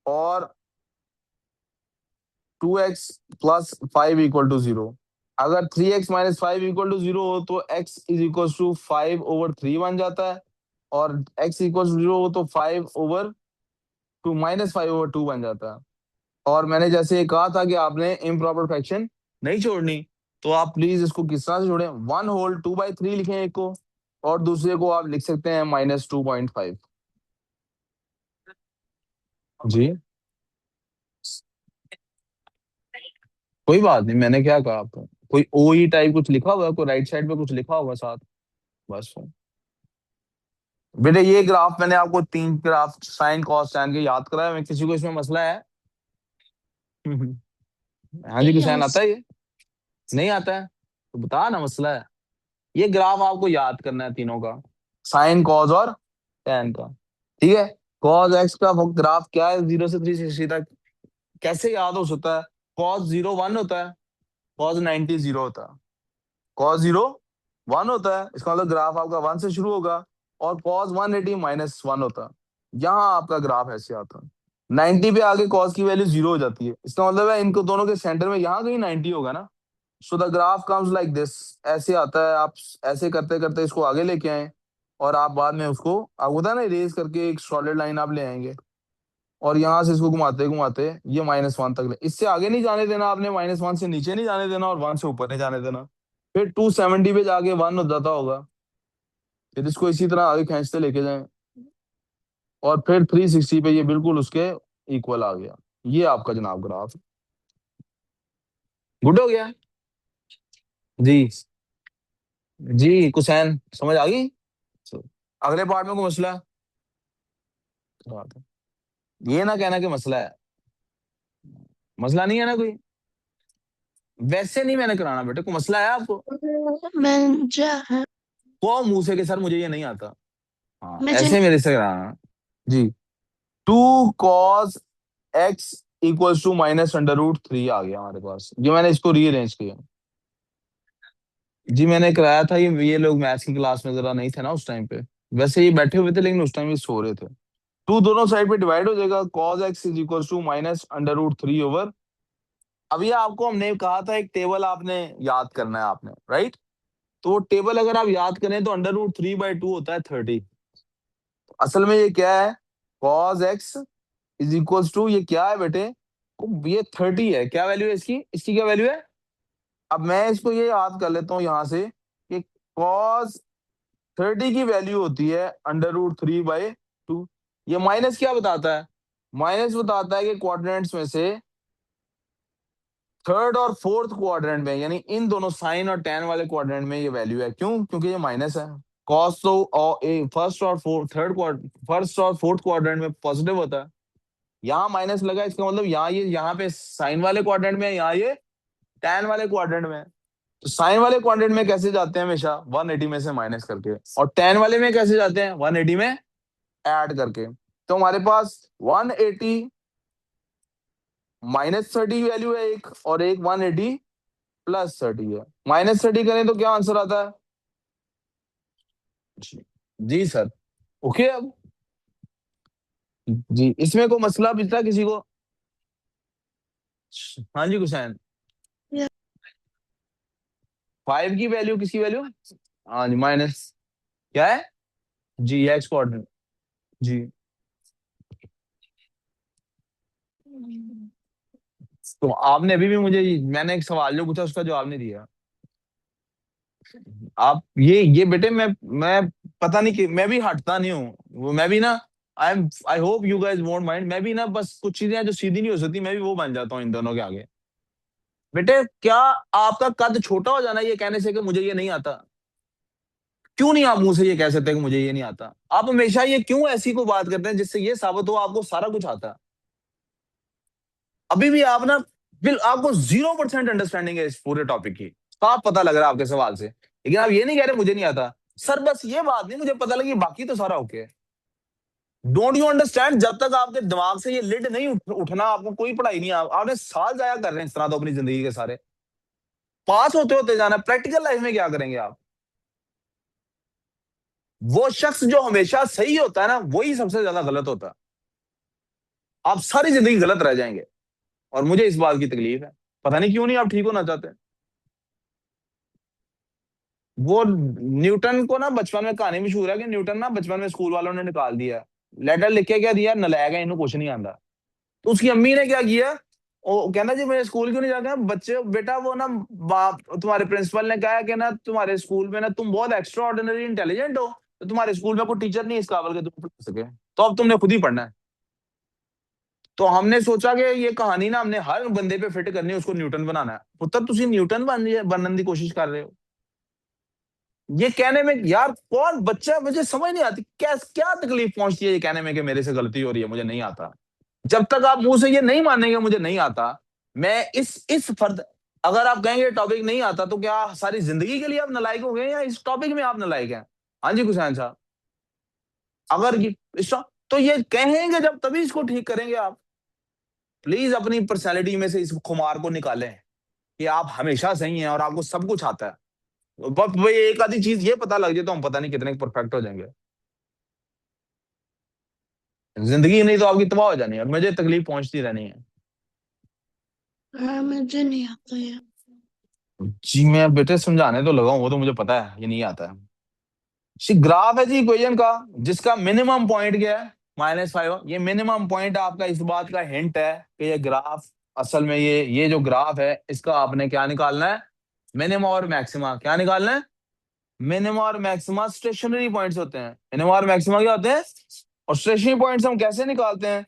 और 2x plus 5 equal to 0। अगर 3x -5 equal to 0 हो तो x is equals to 5/3 बन जाता है, और x equals to 0 हो तो 5/2 -5/2 बन जाता है। और मैंने जैसे कहा था कि आपने इम्प्रॉपर फ्रैक्शन नहीं छोड़नी, तो आप प्लीज इसको किस तरह से जोड़ें, 1/2/3 लिखें एक को, और दूसरे को आप लिख सकते हैं -2.5। जी कोई बात नहीं, मैंने क्या कहा आपको, कोई ओ ई टाइप कुछ लिखा हुआ है, कोई राइट साइड पे कुछ लिखा हुआ साथ, बस हो। बेटे ये ग्राफ मैंने आपको 3 ग्राफ साइन कॉस टैन के याद कराया, मैं किसी को इसमें मसला है? हाँ जी, कुछ आता यस है ये? नहीं आता है तो बता ना, मसला है। ये ग्राफ आपको याद करना है तीनों का, साइन कॉस और टैन का। ठीक है, कॉस एक्स का वो ग्राफ क्या है, 0 से 360 तक कैसे याद हो सकता है? कॉस 0 1 होता है, कॉस 90 0 होता है। कॉस 0 1 होता है, इसका मतलब ग्राफ आपका 1 से शुरू होगा, और कॉस 180 -1 होता है। यहाँ आपका ग्राफ ऐसे आता है, 90 पे आगे कॉस की वैल्यू 0 हो जाती है, इसका मतलब है इनको दोनों के सेंटर में यहाँ कहीं 90 होगा ना। So the graph comes like this, ऐसे आता है। आप ऐसे करते करते इसको आगे लेके आए, और आप बाद में उसको, आप होता है ना इरेज करके एक सॉलिड लाइन आप ले आएंगे, और यहाँ से इसको घुमाते घुमाते ये -1 तक ले, इससे आगे नहीं जाने देना आपने, -1 से नीचे नहीं जाने देना, और 1 से ऊपर नहीं जाने देना। फिर 270 पे जाके 1 हो जाता होगा, फिर इसको इसी तरह आगे खींचते लेके जाएं, और फिर 360 पे ये बिल्कुल उसके इक्वल आ गया। ये आपका जनाब ग्राफ गुड हो गया। जी जी कुसैन समझ आ गई? अगले पार्ट में कोई मसला है? बात है। ये ना कहना कि मसला है, मसला नहीं है ना कोई। वैसे नहीं मैंने कराना बेटे, कोई मसला है आपको? मैं जा है वो मुंह से कि सर मुझे ये नहीं आता। हाँ मुझे ऐसे मेरे से कराना जी। 2 cos x इक्वल्स टू -√3 आ गया हमारे पास, जो मैंने इसको रीअरेंज किया। जी मैंने कराया था, ये लोग मैथ्स की क्लास में जरा नहीं थे ना उस टाइम पे। वैसे ये बैठे हुए थे लेकिन उस टाइम ये सो रहे थे। टू दोनों साइड पे डिवाइड हो जाएगा, cos x is equal to -√3 over. अभी आपको हमने कहा था एक टेबल आपने याद करना है आपने, राइट? तो वो टेबल अगर आप याद करें तो √3/2 होता है 30। असल में ये क्या है? cos x is equal to, ये क्या है बेटे? ये 30 है। क्या वैल्यू है इसकी? इसकी क्या वैल्यू है? अब मैं इसको ये याद कर लेता हूँ यहां से कि cos 30 की वैल्यू होती है √3/2। ये माइनस क्या बताता है? माइनस बताता है कि क्वाड्रेंट्स में से थर्ड और फोर्थ क्वाड्रेंट में, यानी इन दोनों साइन और टैन वाले क्वाड्रेंट में ये वैल्यू है। क्यों? क्योंकि ये माइनस है। कॉस तो फर्स्ट और फोर्थ क्वाड्रेंट में पॉजिटिव होता है। यहाँ माइनस लगा, इसका मतलब यहाँ पे साइन वाले क्वाड्रेंट में है, यहाँ ये टैन वाले क्वाड्रेंट में है। तो साइन वाले क्वाड्रेंट में कैसे जाते हैं? हमेशा 180 में से माइनस करके। और टैन वाले में कैसे जाते हैं? 180 में ऐड करके। तो हमारे पास 180 -30 वैल्यू है एक, और एक 180 +30 है। -30 करें तो क्या आंसर आता है? जी जी सर। ओके अब जी, इसमें कोई मसला पिछला किसी को? हाँ जी हुसैन। 5 की वैल्यू, किसकी वैल्यू? हाँ जी माइनस, क्या है? जी एक्स कोऑर्डिनेट। जी तो आपने अभी भी मुझे, मैंने एक सवाल जो पूछा उसका जवाब नहीं दिया। आप ये बेटे, मैं पता नहीं कि मैं भी हटता नहीं हूँ वो, मैं भी ना, I hope you guys won't mind, मैं भी ना बस कुछ चीजें हैं जो सीधी नहीं हो सकती, मैं भी वो बन जाता हूँ इन दोनों के आगे। बेटे क्या आपका कद छोटा हो जाना ये कहने से कि मुझे ये नहीं आता? क्यों नहीं आप मुंह से ये कह सकते कि मुझे ये नहीं आता? आप हमेशा ये क्यों ऐसी को बात करते हैं जिससे ये साबित हो आपको सारा कुछ आता है? अभी भी आप ना, बिल आपको 0% अंडरस्टैंडिंग है इस पूरे टॉपिक की, साफ पता लग रहा है आपके सवाल से, लेकिन आप ये नहीं कह रहे मुझे नहीं आता। सर बस ये बात नहीं मुझे पता लगी, बाकी तो सारा ओके है। Don't you understand? जब तक आपके दिमाग से ये लिड नहीं उठना, आपको कोई पढ़ाई नहीं। आपने साल जाया कर रहे हैं इस तरह तो अपनी जिंदगी के सारे, पास होते होते जाना। प्रैक्टिकल लाइफ में क्या करेंगे आप? वो शख्स जो हमेशा सही होता है ना, वही सबसे ज्यादा गलत होता है। आप सारी जिंदगी गलत रह जाएंगे, और मुझे इस बात की तकलीफ है। पता नहीं क्यों नहीं आप ठीक होना चाहते। वो न्यूटन को ना बचपन में कहानी मशहूर है कि न्यूटन ना बचपन में स्कूल वालों ने निकाल दिया, लेटर लिख के क्या दिया, नलायक है इन्हें कुछ नहीं आता। तो उसकी अम्मी ने क्या किया, वो कहना जी मैं स्कूल क्यों नहीं जाता? बच्चे बेटा वो ना, बाप तुम्हारे प्रिंसिपल ने कहा कि ना तुम्हारे स्कूल में ना तुम बहुत एक्स्ट्रा ऑर्डिनरी इंटेलिजेंट हो, तो तुम्हारे स्कूल में कोई टीचर नहीं इस काबिल के तुम पढ़ा सके, तो अब तुमने खुद ही पढ़ना है। तो हमने सोचा कि ये कहानी ना हमने हर बंदे पे फिट करनी है, उसको न्यूटन बनाना है। पुत्र तुम न्यूटन बनने की कोशिश कर रहे हो। ये कहने में यार कौन बच्चा, मुझे समझ नहीं आती क्या क्या तकलीफ पहुंचती है ये कहने में कि मेरे से गलती हो रही है, मुझे नहीं आता। जब तक आप मुंह से ये नहीं मानेंगे मुझे नहीं आता, मैं इस फर्द, अगर आप कहेंगे टॉपिक नहीं आता तो क्या सारी जिंदगी के लिए आप नालायक हो गए, या इस टॉपिक में आप नालायक हैं? हाँ जी कुशैन साहब। अगर ये तो ये कहेंगे जब तभी इसको ठीक करेंगे आप। प्लीज अपनी पर्सनैलिटी में से इस खुमार को निकालें कि आप हमेशा सही हैं और आपको सब कुछ आता है। बस वही एक आधी चीज ये पता लग जाए तो हम पता नहीं कितने परफेक्ट हो जाएंगे। जिंदगी नहीं तो आपकी तबाह हो जानी है, और मुझे तकलीफ पहुंचती रहनी है। हाँ मुझे नहीं आता है। जी मैं बेटे समझाने तो लगा हूं, वो तो मुझे पता है ये नहीं आता है। जी ग्राफ है जी इक्वेशन का, जिसका मिनिमम पॉइंट क्या है? -5। ये मिनिमम पॉइंट आपका इस बात का हिंट है कि ये ग्राफ, असल में ये जो ग्राफ है इसका आपने क्या निकालना है? मिनिमम और मैक्सिमा। क्या निकालना है? मिनिमम और मैक्सिमा स्टेशनरी पॉइंट्स होते हैं। मिनिमम और मैक्सिमा क्या होते हैं? और स्टेशनरी पॉइंट्स हम कैसे निकालते हैं?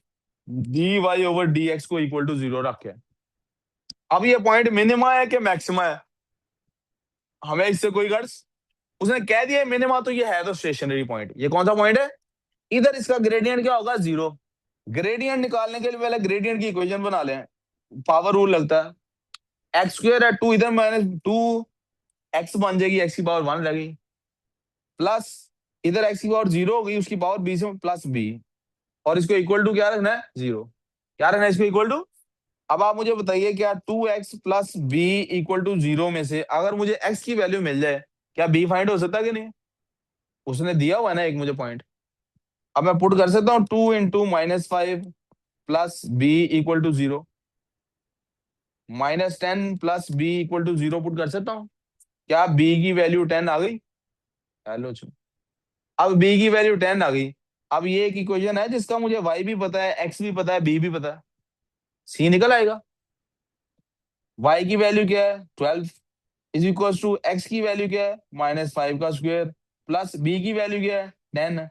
dy/dx को इक्वल टू 0 रख के। अब ये पॉइंट मिनिमा है कि मैक्सिमा है? हमें इससे कोई गर्ज उसने कह दिया मिनिमा, तो ये है तो स्टेशनरी पॉइंट। ये कौन सा पॉइंट है? इधर इसका ग्रेडियंट क्या होगा? 0। ग्रेडियंट निकालने के लिए पहले ग्रेडियंट की इक्वेशन बना लें। पावर रूल लगता है। एक्स स्क्वायर है 2, इधर -2 एक्स बन जाएगी, एक्स की पावर 1 लगेगी, प्लस इधर एक्स की पावर 0 हो गई, उसकी पावर बी से प्लस बी, और इसको इक्वल टू क्या रखना है? 0। क्या रखना है इसको इक्वल टू? अब आप मुझे बताइए, क्या 2x plus B equal to 0 में से अगर मुझे x की वैल्यू मिल जाए, क्या b फाइंड हो सकता है कि नहीं? उसने दिया हुआ है ना एक मुझे पॉइंट। अब मैं पुट कर सकता हूँ 2 into -5 plus B equal to 0, -10 plus B equal to 0 put कर सकता हूँ। क्या b की वैल्यू 10 आ गई? हेलो जी। अब b की वैल्यू 10 आ गई। अब ये एक इक्वेशन है जिसका मुझे y भी पता है, x भी पता है, b भी पता है, c निकल आएगा। y की वैल्यू क्या है? 12 इज इक्वल टू एक्स की वैल्यू क्या है? -5 का स्क्वायर, प्लस बी की वैल्यू क्या है? 10।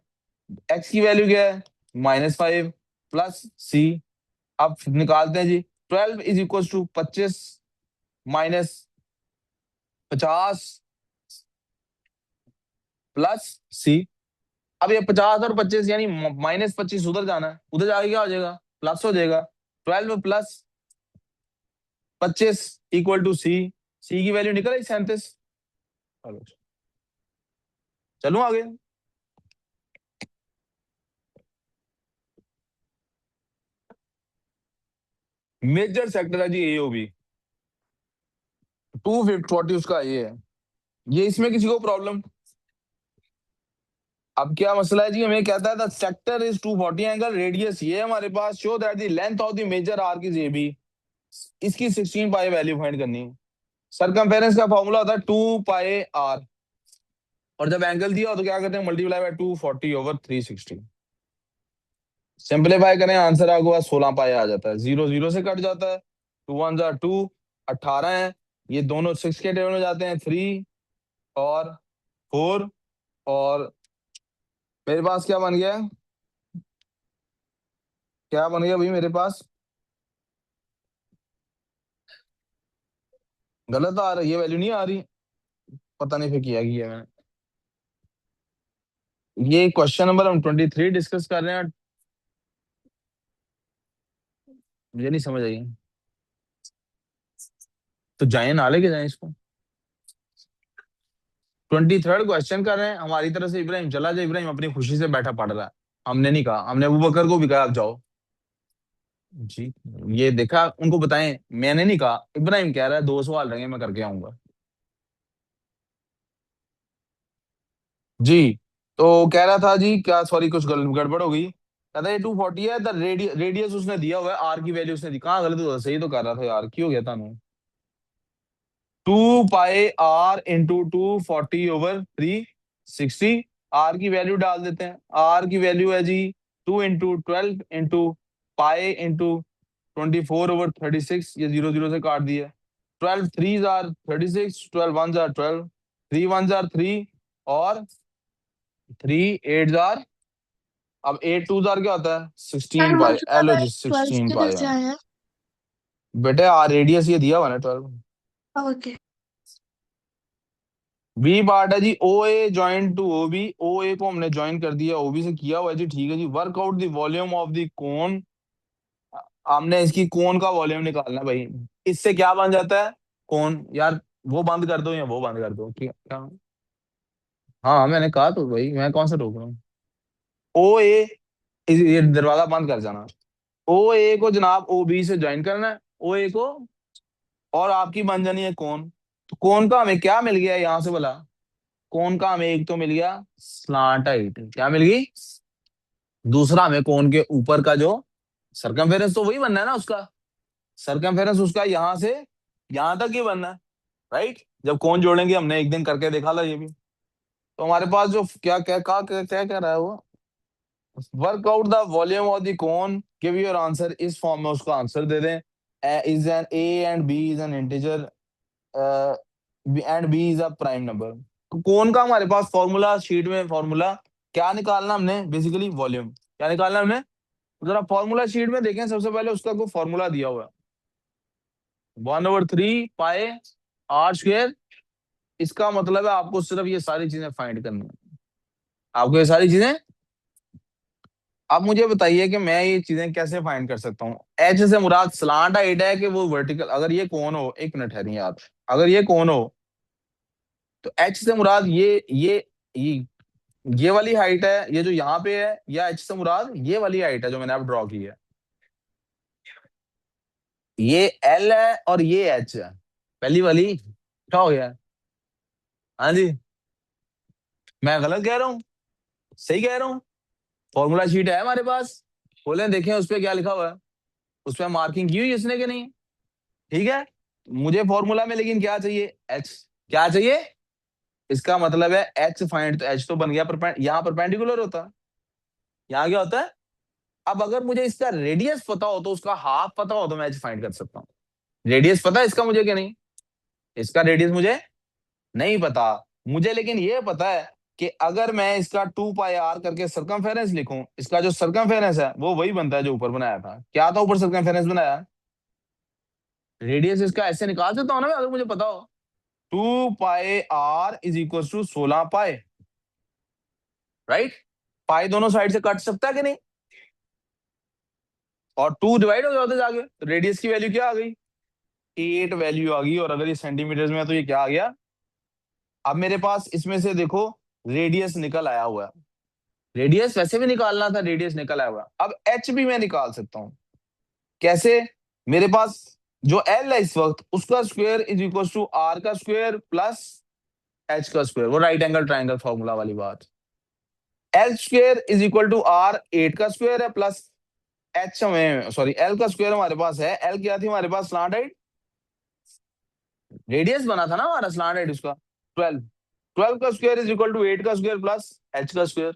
एक्स की वैल्यू क्या है? -5 प्लस सी। अब निकालते हैं जी। 12 is equal to 25 minus 50 plus C. अब ये 50 और 25 यानी -25 उधर जाना है, उधर जाके क्या हो जाएगा? प्लस हो जाएगा। 12 प्लस 25 इक्वल टू सी। सी की वैल्यू निकल आई 37। चलो आगे। मेजर सेक्टर है जी एओबी, 240 उसका ये है। ये इसमें किसी को प्रॉब्लम? अब क्या मसला है जी? हमें कहता है the sector is 240 angle radius ये हमारे पास, show that the length of the major arc is AB. इसकी 16 पाई वैल्यू फाइंड करनी है। सरकमफेरेंस का फॉर्मूला होता है 2 पाई आर, और जब एंगल दिया हो तो क्या करते हैं? Multiply by 240 over 360। सिंपलीफाई करें, आंसर आपको पास 16 पाई आ जाता है। 0 0 से कट जाता है, 2 1 जा 2, 18 है। ये दोनों 6 के टेबल में जाते हैं, 3 और 4, और मेरे पास क्या बन गया? क्या बन गया भाई मेरे पास? गलत आ रही है, वैल्यू नहीं आ रही, पता नहीं फिर किया मैंने। ये क्वेश्चन नंबर हम 23 डिस्कस कर रहे हैं। मुझे नहीं समझ आई। तो जाए ना लेके जाए इसको। 23rd क्वेश्चन कर रहे हैं, हमारी तरफ से इब्राहिम चला जाए। इब्राहिम अपनी खुशी से बैठा पढ़ रहा है, हमने नहीं कहा, हमने अबू बकर को भी कहा आप जाओ जी। ये देखा, उनको बताएं, मैंने नहीं कहा, इब्राहिम कह रहा है 2 सवाल रहेंगे मैं करके आऊंगा जी। तो कह रहा था जी क्या, सॉरी कुछ गड़बड़ हो गई। कहता है 240 है, द रेडियस उसने दिया हुआ है, आर की वैल्यू उसने दी। कहाँ गलत हुआ? सही तो कर रहा था यार, क्यों गया था? 2 पाई आर इंटू 240/360। आर की वैल्यू डाल देते हैं। आर की वैल्यू है जी 2 इंटू 12 इंटू पाई इंटू 24/36। ये 0 0 से काट दिया। 12 3 जार 36, 12 1 जार 12, 3 1 जार 3, और 3 8 जार, अब 8 2 जार क्या होता है? 16 पाई। मतलब एलो है जी 12 16 किधर पाई से आया? बेटे, आर रेडियस ये दिया हुआ ना 12। ओके। बी पार्ट है जी, ओ ए ज्वाइन टू ओ बी। ओ ए को हमने ज्वाइन कर दिया, ओबी से किया हुआ है जी, ठीक है जी। Work out the volume of the cone. हमने इसकी कोन का वॉल्यूम निकालना है भाई। इससे क्या बन जाता है? कोन। यार वो बंद कर दो या वो बंद कर दो, क्या? हाँ मैंने कहा तो भाई, मैं कौन सा रोक रहा हूँ? ओ ए, ये दरवाजा बंद कर जाना। ओ ए को जनाब ओ बी से ज्वाइन करना है, ओ ए को, और आपकी बन जानी है कोन। तो कोन का हमें क्या मिल गया यहाँ से बोला? कोन का हमें एक तो मिल गया स्लांट हाइट, क्या मिल गई? दूसरा हमें कोन के ऊपर का जो सरकमफेरेंस, तो वही बनना है ना उसका। सरकमफेरेंस उसका यहाँ से यहाँ तक ही बनना है, राइट? जब कोन जोड़ेंगे, हमने एक दिन करके देखा था ये भी। तो हमारे पास जो क्या कह रहा है वो, work out the volume of the cone, give your answer. इस फॉर्म में उसका आंसर दे दें। Is an A and B is an integer and B is a prime number. कौन का हमारे पास फॉर्मूला शीट में, फॉर्मूला क्या निकालना हमने? Basically volume. क्या निकालना हमने? जरा फॉर्मूला शीट में देखें, सबसे पहले उसका कोई फॉर्मूला दिया हुआ है। 1/3 पाई आर स्क्वायर इसका मतलब है आपको सिर्फ ये सारी चीजें फाइंड करनी है, आपको ये सारी चीजें। अब मुझे बताइए कि मैं ये चीजें कैसे फाइंड कर सकता हूँ। एच से मुराद स्लांट हाइट है कि वो वर्टिकल, अगर ये कोन हो, एक मिनट ठहरिए आप, अगर ये कोन हो तो एच से मुराद ये वाली हाइट है, ये जो यहाँ पे है, या एच से मुराद ये वाली हाइट है जो मैंने अब ड्रॉ की है। ये एल है और ये एच है, पहली वाली। क्या हो गया? हाँ जी, मैं गलत कह रहा हूँ, सही कह रहा हूँ? फॉर्मूला शीट है हमारे पास, खोलें देखें उस पर क्या लिखा हुआ है, उस पर मार्किंग की हुई है इसने कि नहीं। ठीक है, मुझे फॉर्मूला में लेकिन क्या चाहिए, एच। क्या चाहिए? इसका मतलब है एच फाइंड, तो एच तो बन गया यहाँ परपेंडिकुलर होता है, यहाँ क्या होता है। अब अगर मुझे इसका रेडियस पता हो तो उसका हाफ पता हो तो मैं एच फाइंड कर सकता हूँ। रेडियस पता है इसका मुझे कि नहीं? इसका रेडियस मुझे नहीं पता, मुझे लेकिन ये पता है कि अगर मैं इसका 2 पाई r करके सरकमफेरेंस लिखूं, इसका जो सरकमफेरेंस है वो वही बनता है जो ऊपर बनाया था। क्या था ऊपर सरकमफेरेंस बनाया? रेडियस इसका ऐसे निकाल सकता हूं ना मैं, अगर मुझे पता हो। 2 pi r is equal to 16 pi, right. Pi दोनों साइड से कट सकता है कि नहीं, और 2 डिवाइड हो जाते जाके, तो रेडियस की वैल्यू क्या आ गई? 8 वैल्यू आ गई। और अगर ये सेंटीमीटर में है तो ये क्या आ गया? अब मेरे पास इसमें से देखो रेडियस निकल आया हुआ है, रेडियस वैसे भी निकालना था, रेडियस निकल आया हुआ है। अब एच भी मैं निकाल सकता हूं। कैसे? मेरे पास जो एल है इस वक्त, उसका square is equal to R का स्क्वायर प्लस एच का स्क्वायर, वो राइट एंगल ट्राइंगल फॉर्मूला वाली बात। L square is equal to R 8 का स्क्वायर है प्लस एच हमें, सॉरी, एल का स्क्वायर हमारे पास है। एल क्या थी हमारे पास? स्लांट हाइट, रेडियस बना था ना हमारा स्लांट हाइट उसका 12। 12 का स्क्वायर इज इक्वल टू 8 का स्क्वायर प्लस एच का square.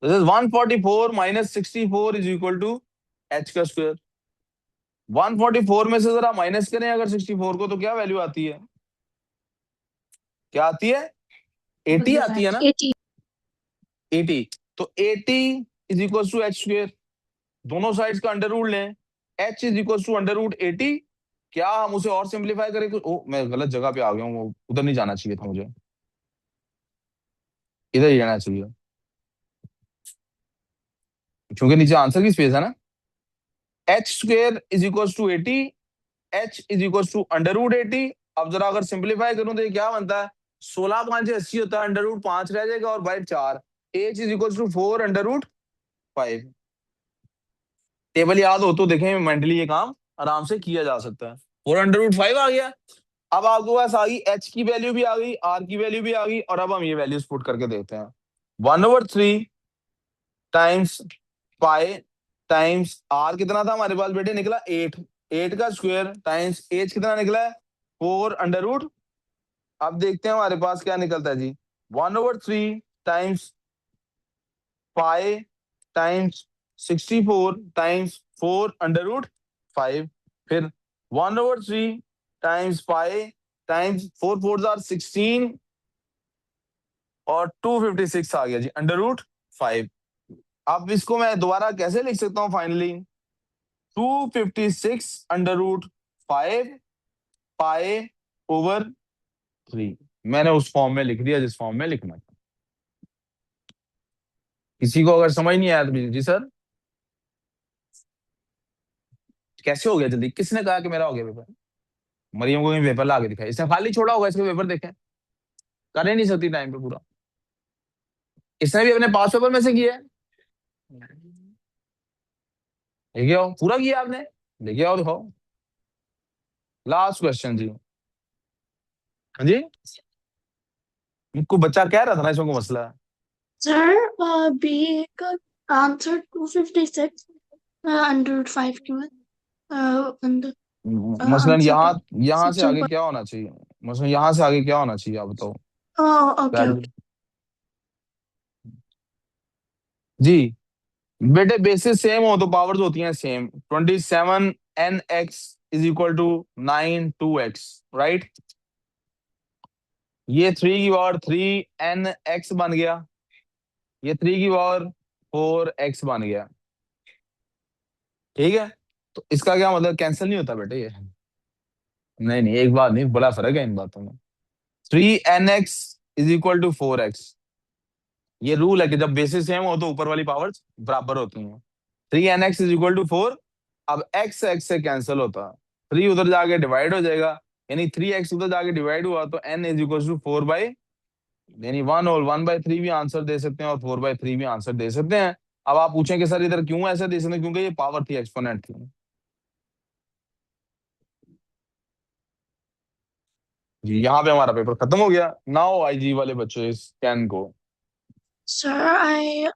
This is 144 minus 64 is equal to H का स्क्वायर। 144 में से जरा माइनस करें अगर 64 को, तो क्या वैल्यू आती है? क्या आती है? 80 आती है ना, 80। 80। तो 80 is equal to H square, दोनों साइड्स का अंडर रूट लें, H is equal to under root 80। क्या हम उसे और सिंप्लीफाई करें? ओ, मैं गलत जगह पे आ गया हूँ, उधर नहीं जाना चाहिए था मुझे, इधर ही जाना चाहिए, क्योंकि नीचे आंसर की स्पेस है ना। H square is equal to 80, H is equal to under root 80। अब जरा अगर सिंप्लीफाई करूं तो ये क्या बनता है? 16 5 80 होता है, अंडर रूट 5 रह जाएगा और by 4। H is equal to 4 under root 5। Table याद हो तो देखें, मेंटली ये काम आराम से किया जा सकता है। 4 अंडर रूट 5 आ गया। अब आपके पास आ गई एच की वैल्यू भी आ गई, आर की वैल्यू भी आ गई, और अब हम ये वैल्यूज पुट करके देखते हैं। 1/3 टाइम्स पाई टाइम्स आर कितना था हमारे पास बेटे? निकला 8। 8 का स्क्वायर टाइम्स एच कितना निकला है? 4 अंडर रूट। अब देखते हैं हमारे पास क्या निकलता है जी। 1/3 times pi times 64 times 4 under root 5। फिर 1/3 टाइम्स पाई टाइम्स 4 4 जार 16 और 256 आ गया जी अंडर रूट 5। अब इसको मैं दोबारा कैसे लिख सकता हूं finally? 256 under root 5 pi over 3। मैंने उस फॉर्म में लिख दिया जिस फॉर्म में लिखना था। किसी को अगर समझ नहीं आया तो जी सर कैसे हो गया जल्दी, किसने कहा कि मेरा हो गया पेपर? मरियम को पेपर ला के दिखाया, इसने खाली छोड़ा होगा, इसके पेपर देखे, कर ही नहीं सकती टाइम पे पूरा। इसने भी अपने पास पेपर में से किया है, लेके आओ, पूरा किया आपने, लेके आओ दिखाओ। लास्ट क्वेश्चन जी। हाँ जी, मुझको बच्चा कह रहा था ना इसमें कोई मसला है। सर बी का आंसर 256 अंडर 5 क्यों है? अंदर मसलन आंसर यहाँ पे यहाँ से सेक्शन आगे पर। क्या होना चाहिए? मसलन यहाँ से आगे क्या होना चाहिए आप बताओ। ओके बैठ ओके। जी बेटे, बेसिस सेम हो तो पावर्स होती हैं same. 27 n x is equal to 9 2x, right. ये 3 की पावर 3 n x बन गया, ये 3 की पावर 4x बन गया। ठीक है, तो इसका क्या मतलब? कैंसिल नहीं होता बेटे ये। नहीं नहीं, एक बात नहीं, बड़ा फर्क है इन बातों में। 3nx is equal to 4x। ये रूल है कि जब बेसिस सेम हो तो ऊपर वाली पावर्स बराबर होती हैं। 3nx is equal to 4। अब x x से कैंसिल होता है, 3 उधर जाके डिवाइड हो जाएगा, यानी 3x उधर जाके डिवाइड हुआ तो n is equal to 4 by, यानी 1 और 1/3 भी आंसर दे सकते हैं और 4/3 भी आंसर दे सकते हैं। अब आप पूछें कि सर इधर क्यों ऐसे दे सकते हैं, क्योंकि ये पावर थी, एक्सपोनेंट थी। जी यहाँ पे हमारा पेपर खत्म हो गया। नाउ आईजी वाले बच्चे इस 10 को। Sir, I